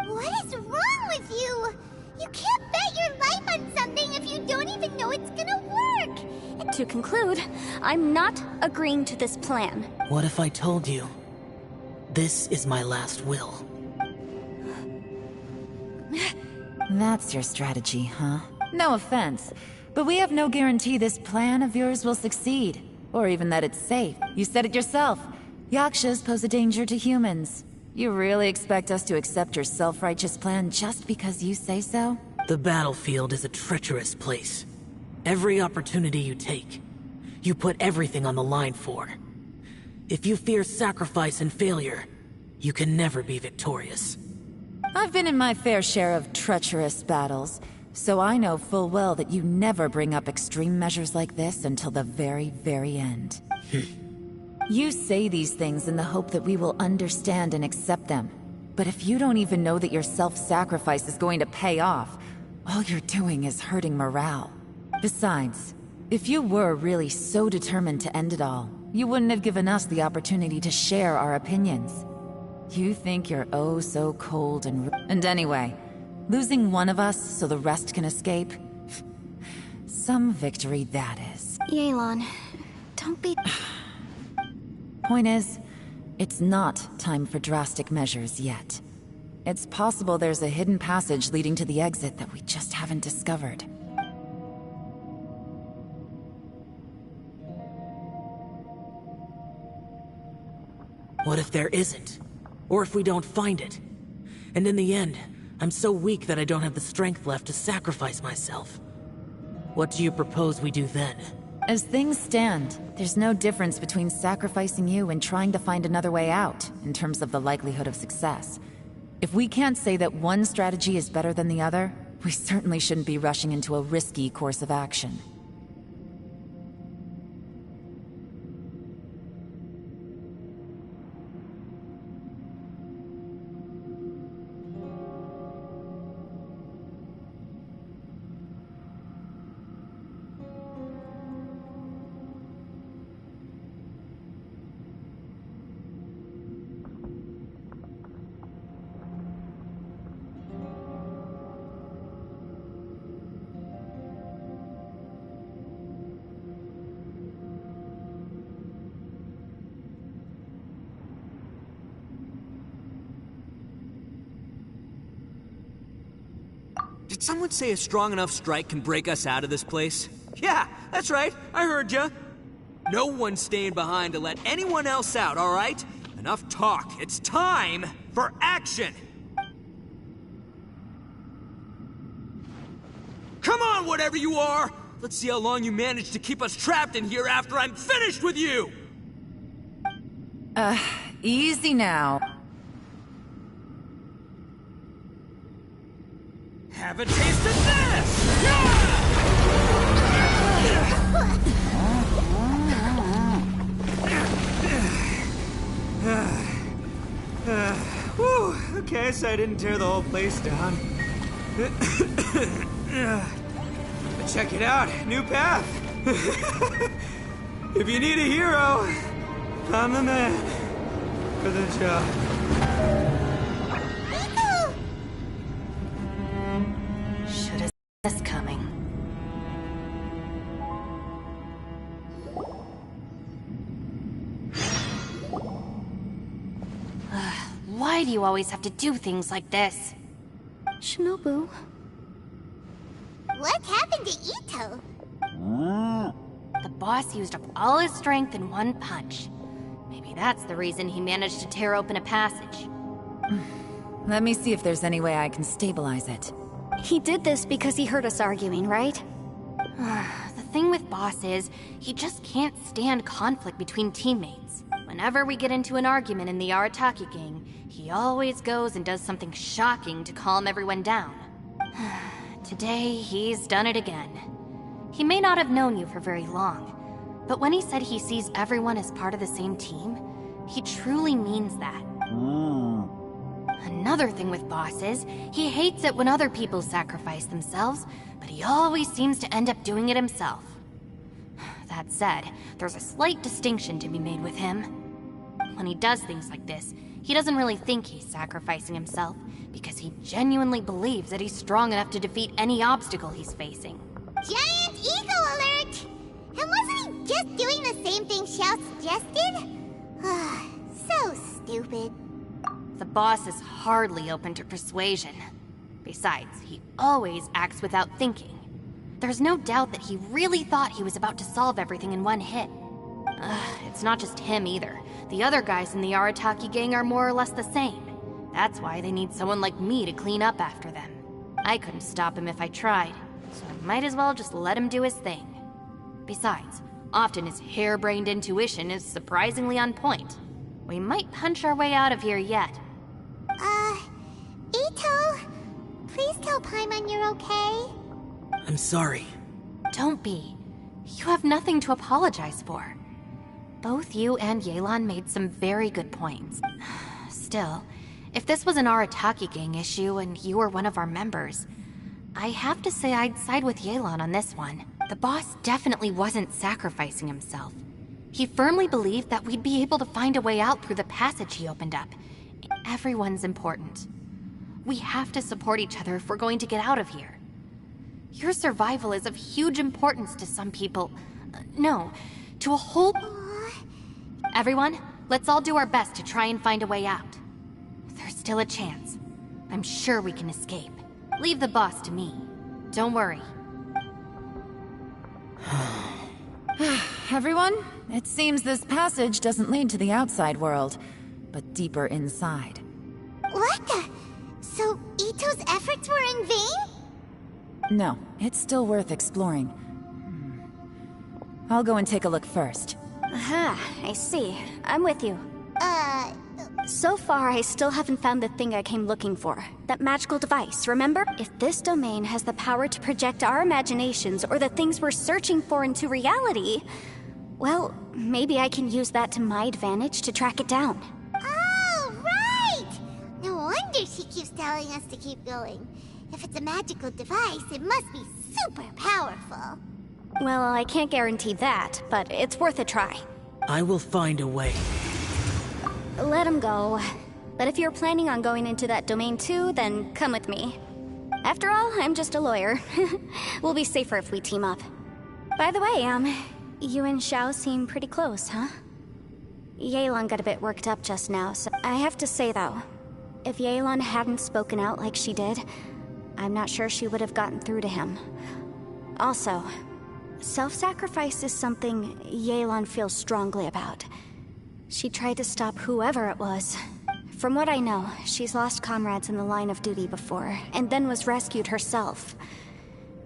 What is wrong with you? You can't bet your life on something if you don't even know it's gonna work! To conclude, I'm not agreeing to this plan. What if I told you? This is my last will. That's your strategy, huh? No offense, but we have no guarantee this plan of yours will succeed. Or even that it's safe. You said it yourself. Yakshas pose a danger to humans. You really expect us to accept your self-righteous plan just because you say so? The battlefield is a treacherous place. Every opportunity you take, you put everything on the line for. If you fear sacrifice and failure, you can never be victorious. I've been in my fair share of treacherous battles, so I know full well that you never bring up extreme measures like this until the very, very end. You say these things in the hope that we will understand and accept them. But if you don't even know that your self-sacrifice is going to pay off, all you're doing is hurting morale. Besides, if you were really so determined to end it all, you wouldn't have given us the opportunity to share our opinions. You think you're oh so cold and anyway, losing one of us so the rest can escape? Some victory that is. Yelan, don't be... Point is, it's not time for drastic measures yet. It's possible there's a hidden passage leading to the exit that we just haven't discovered. What if there isn't? Or if we don't find it? And in the end, I'm so weak that I don't have the strength left to sacrifice myself. What do you propose we do then? As things stand, there's no difference between sacrificing you and trying to find another way out, in terms of the likelihood of success. If we can't say that one strategy is better than the other, we certainly shouldn't be rushing into a risky course of action. Did someone say a strong enough strike can break us out of this place? Yeah, that's right. I heard ya. No one's staying behind to let anyone else out, all right? Enough talk. It's time for action! Come on, whatever you are! Let's see how long you manage to keep us trapped in here after I'm finished with you! Easy now. Have a taste of this! Whew, okay, so I didn't tear the whole place down. Check it out, new path. If you need a hero, I'm the man. Good job. Should have seen this coming. Why do you always have to do things like this? Shinobu. What happened to Ito? The boss used up all his strength in one punch. Maybe that's the reason he managed to tear open a passage. Let me see if there's any way I can stabilize it. He did this because he heard us arguing, right? The thing with Boss is, he just can't stand conflict between teammates. Whenever we get into an argument in the Arataki gang, he always goes and does something shocking to calm everyone down. Today, he's done it again. He may not have known you for very long, but when he said he sees everyone as part of the same team, he truly means that. Another thing with Boss is, he hates it when other people sacrifice themselves, but he always seems to end up doing it himself. That said, there's a slight distinction to be made with him. When he does things like this, he doesn't really think he's sacrificing himself, because he genuinely believes that he's strong enough to defeat any obstacle he's facing. Giant ego alert! And wasn't he just doing the same thing Xiao suggested? So stupid. The boss is hardly open to persuasion. Besides, he always acts without thinking. There's no doubt that he really thought he was about to solve everything in one hit. It's not just him either. The other guys in the Arataki gang are more or less the same. That's why they need someone like me to clean up after them. I couldn't stop him if I tried, so I might as well just let him do his thing. Besides, often his harebrained intuition is surprisingly on point. We might punch our way out of here yet. Ito, please tell Paimon you're okay. I'm sorry. Don't be. You have nothing to apologize for. Both you and Yelan made some very good points. Still, if this was an Arataki gang issue and you were one of our members, I have to say I'd side with Yelan on this one. The boss definitely wasn't sacrificing himself. He firmly believed that we'd be able to find a way out through the passage he opened up. Everyone's important. We have to support each other if we're going to get out of here. Your survival is of huge importance to some people. No, to a whole... Everyone, let's all do our best to try and find a way out. There's still a chance. I'm sure we can escape. Leave the boss to me. Don't worry. Everyone, it seems this passage doesn't lead to the outside world, but deeper inside. What the? So Ito's efforts were in vain? No, it's still worth exploring. I'll go and take a look first. Aha, I see. I'm with you. So far, I still haven't found the thing I came looking for. That magical device, remember? If this domain has the power to project our imaginations or the things we're searching for into reality, well, maybe I can use that to my advantage to track it down. Oh, right! No wonder she keeps telling us to keep going. If it's a magical device, it must be super powerful. Well, I can't guarantee that, but it's worth a try. I will find a way. Let him go. But if you're planning on going into that domain too, then come with me. After all, I'm just a lawyer. We'll be safer if we team up. By the way, you and Xiao seem pretty close, huh? Yelan got a bit worked up just now, so I have to say though, if Yelan hadn't spoken out like she did, I'm not sure she would have gotten through to him. Also, self-sacrifice is something Yelan feels strongly about. She tried to stop whoever it was. From what I know, she's lost comrades in the line of duty before, and then was rescued herself.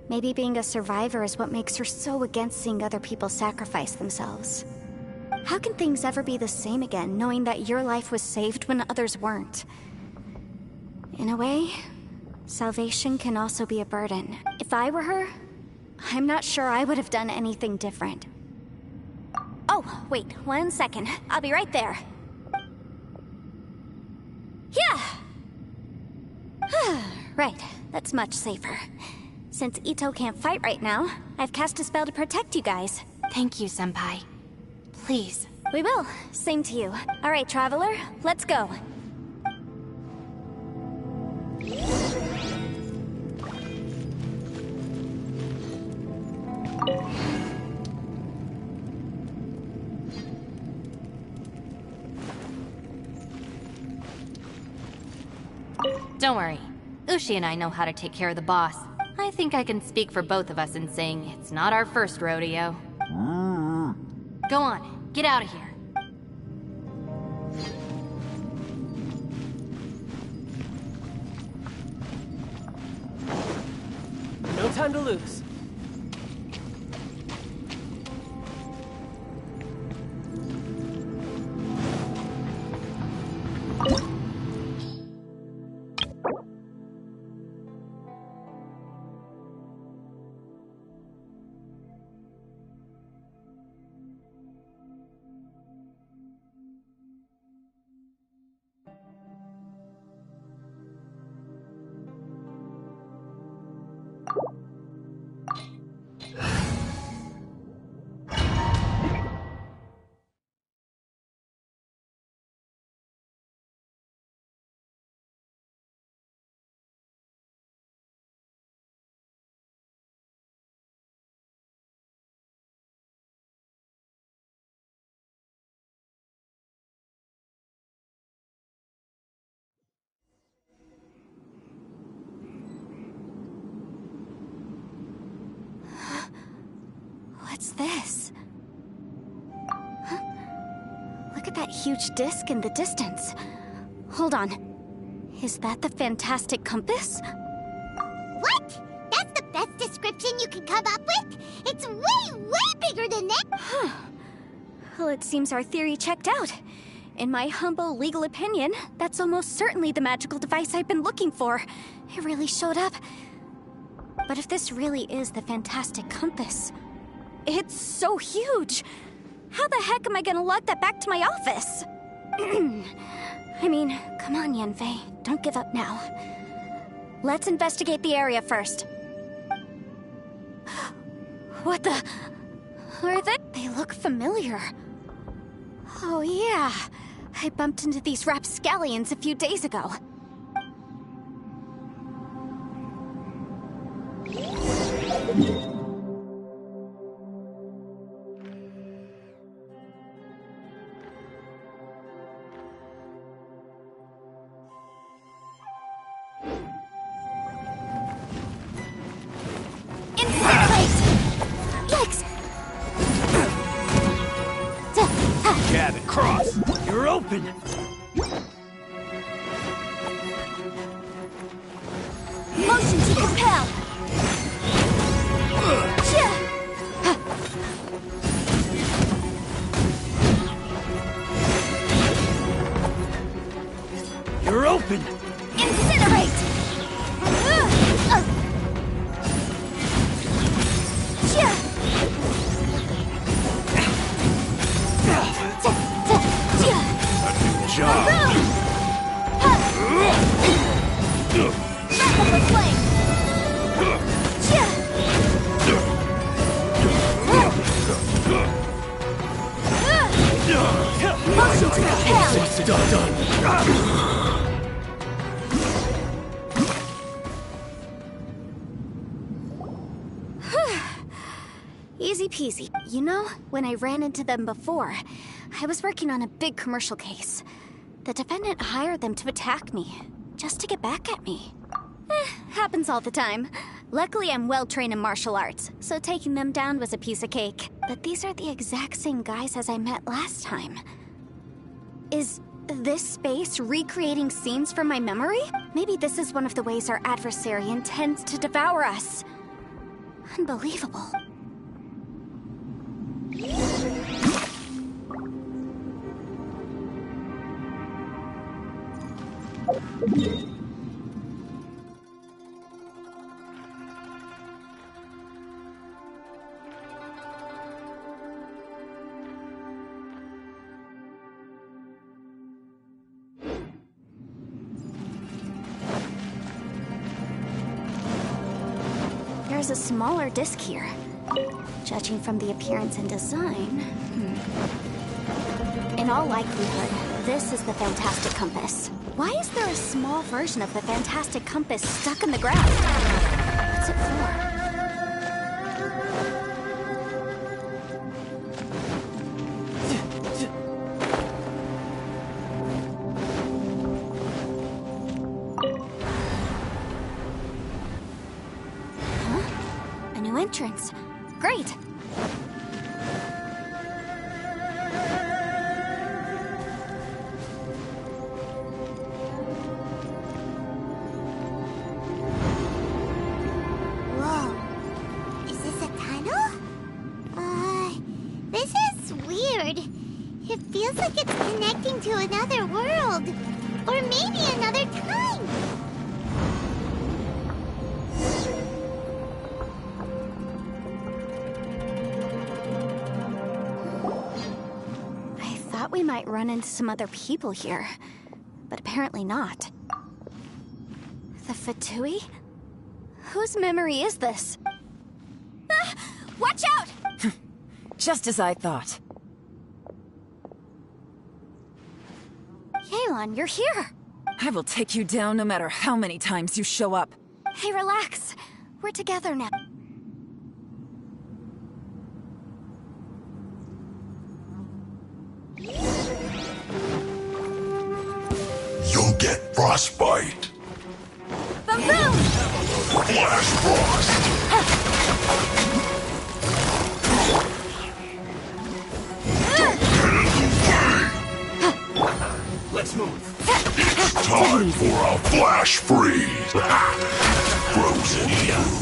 Maybe being a survivor is what makes her so against seeing other people sacrifice themselves. How can things ever be the same again, knowing that your life was saved when others weren't? In a way, salvation can also be a burden. If I were her, I'm not sure I would have done anything different. Oh, wait, 1 second. I'll be right there. Yeah! Right, that's much safer. Since Ito can't fight right now, I've cast a spell to protect you guys. Thank you, Senpai. Please, We will. Same to you. All right, traveler, let's go. Don't worry. Ushi and I know how to take care of the boss. I think I can speak for both of us in saying it's not our first rodeo. Go on, get out of here. No time to lose. What's this? Huh? Look at that huge disc in the distance. Hold on. Is that the fantastic compass? What? That's the best description you can come up with? It's way, way bigger than that! Huh. Well, it seems our theory checked out. In my humble legal opinion, that's almost certainly the magical device I've been looking for. It really showed up. But if this really is the fantastic compass, it's so huge! How the heck am I gonna lug that back to my office? I mean, come on, Yanfei. Don't give up now. Let's investigate the area first. What the... Are they? They look familiar. Oh yeah. I bumped into these rapscallions a few days ago. Cabin, cross! You're open! Motion to compel! You're open! Incinerate! Job. Motion to compel! Done. Easy peasy. You know, when I ran into them before, I was working on a big commercial case. The defendant hired them to attack me, just to get back at me. Happens all the time. Luckily, I'm well trained in martial arts, so taking them down was a piece of cake. But these are the exact same guys as I met last time. Is this space recreating scenes from my memory? Maybe this is one of the ways our adversary intends to devour us. Unbelievable. There's a smaller disc here. Judging from the appearance and design... In all likelihood, this is the Fantastic Compass. Why is there a small version of the Fantastic Compass stuck in the ground? What's it for? Entrance. Great! Whoa. Is this a tunnel? This is weird. It feels like it's connecting to another world. Or maybe another time. We might run into some other people here, but apparently not. The Fatui? Whose memory is this? Ah, watch out! Just as I thought. Yelan, you're here! I will take you down no matter how many times you show up. Hey, relax. We're together now. You'll get frostbite. Boom boom! Flash frost. Let's move. It's time for a flash freeze. Frozen food.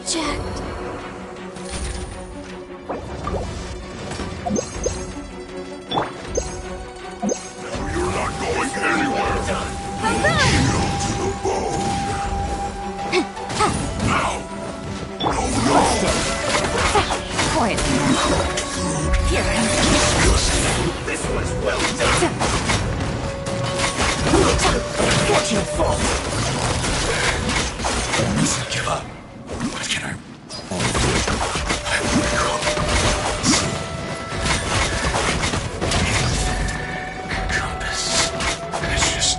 Checked. You're not going anywhere. Chill to the bone. Now. No. Quiet. Here. This was well done. What's your fault? Give up. What can I... Compass. It's just...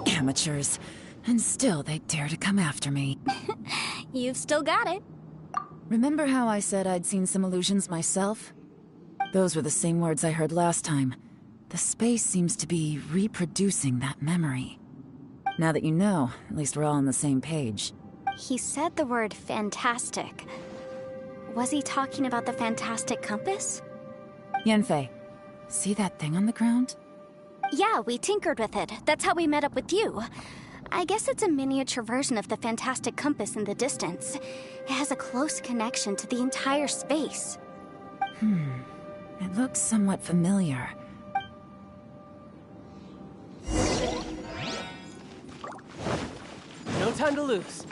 Amateurs. And still they dare to come after me. You've still got it. Remember how I said I'd seen some illusions myself? Those were the same words I heard last time. The space seems to be reproducing that memory. Now that you know, at least we're all on the same page. He said the word fantastic. Was he talking about the Fantastic Compass? Yanfei, see that thing on the ground? Yeah, we tinkered with it. That's how we met up with you. I guess it's a miniature version of the Fantastic Compass in the distance. It has a close connection to the entire space. It looks somewhat familiar. No time to lose.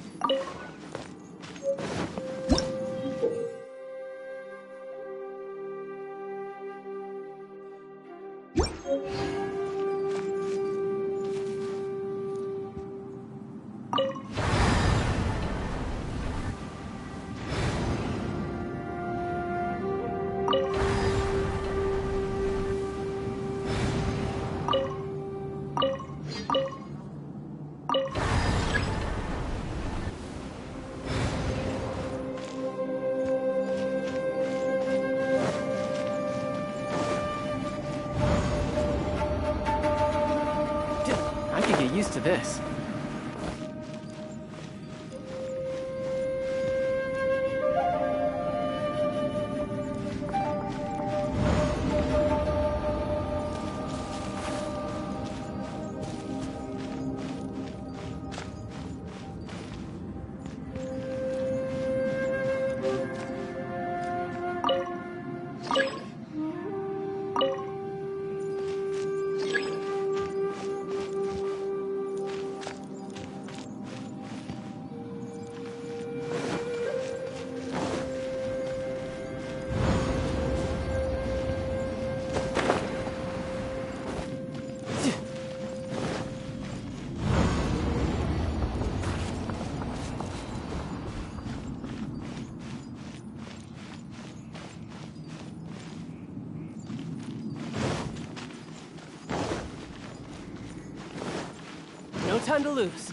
I could get used to this. time to lose.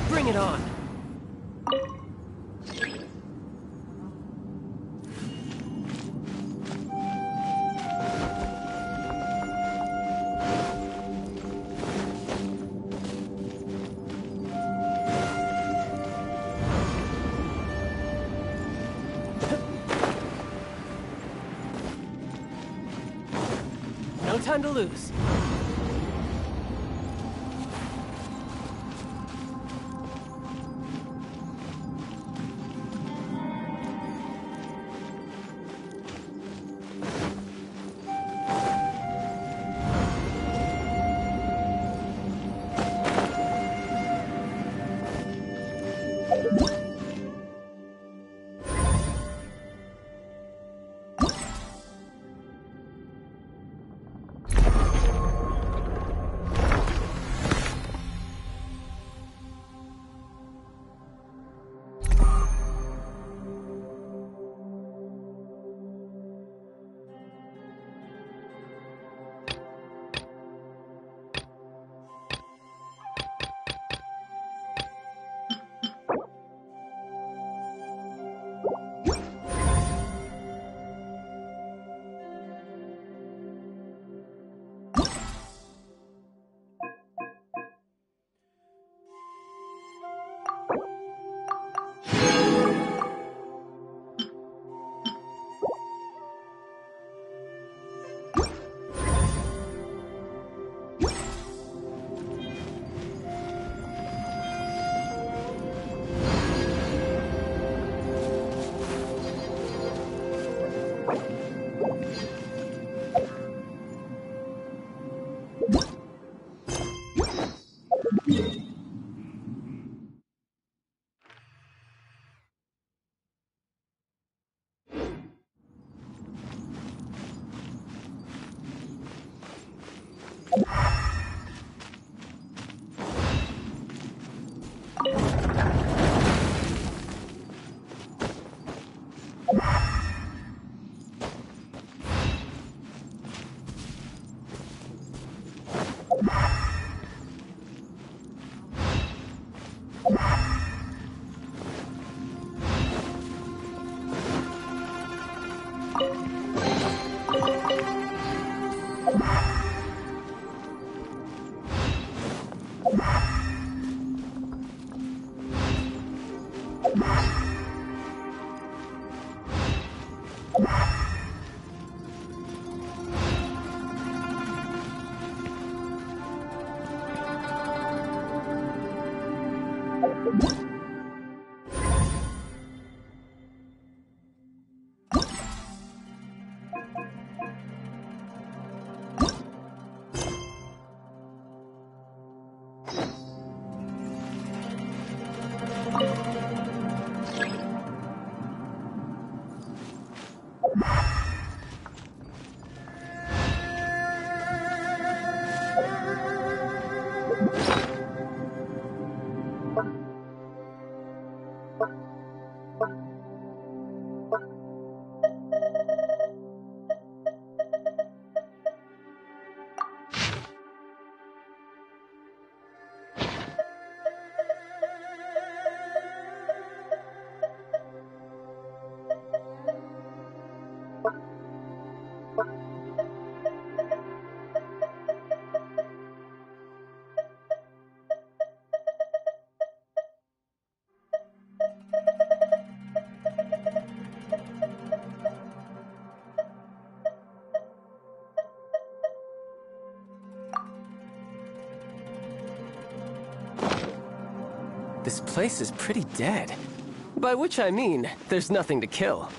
Bring it on. No time to lose. This place is pretty dead. By which I mean, there's nothing to kill.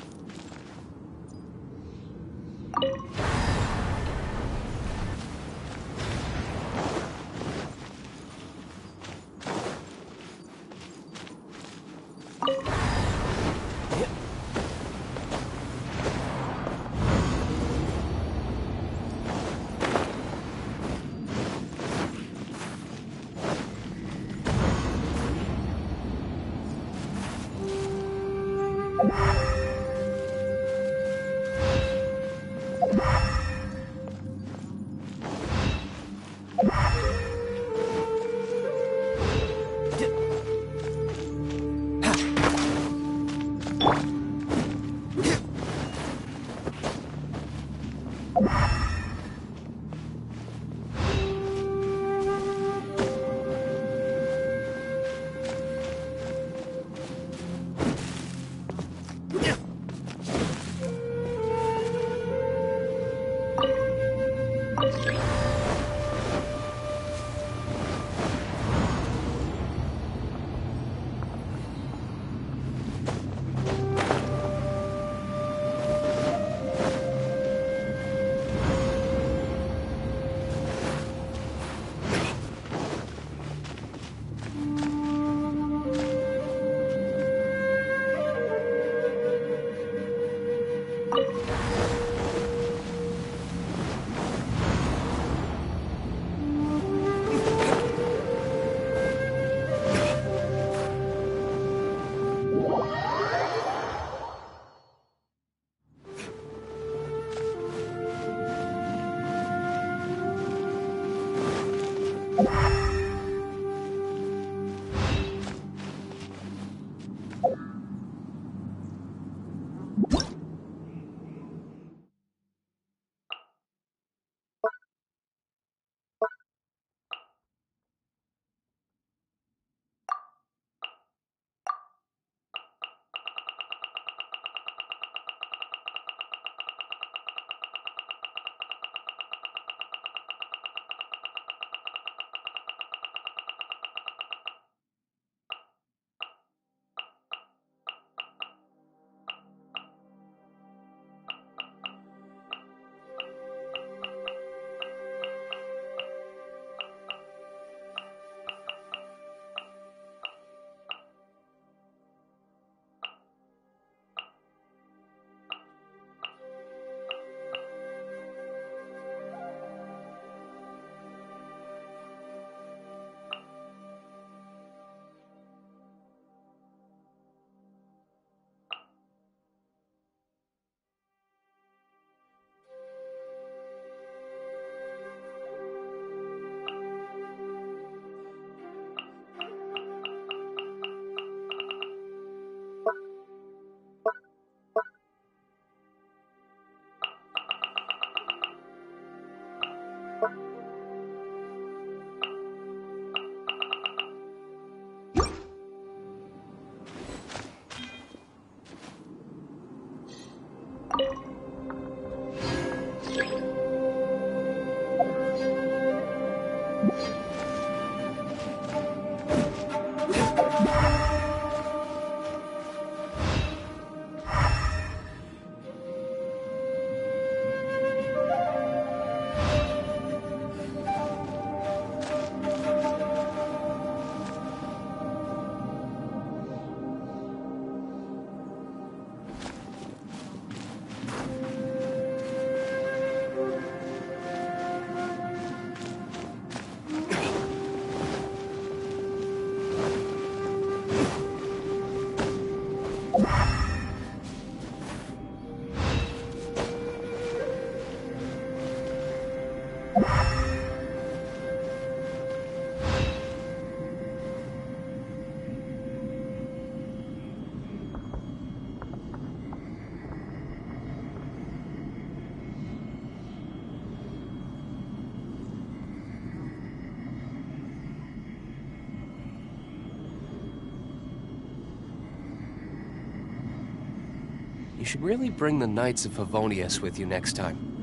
You should really bring the Knights of Favonius with you next time.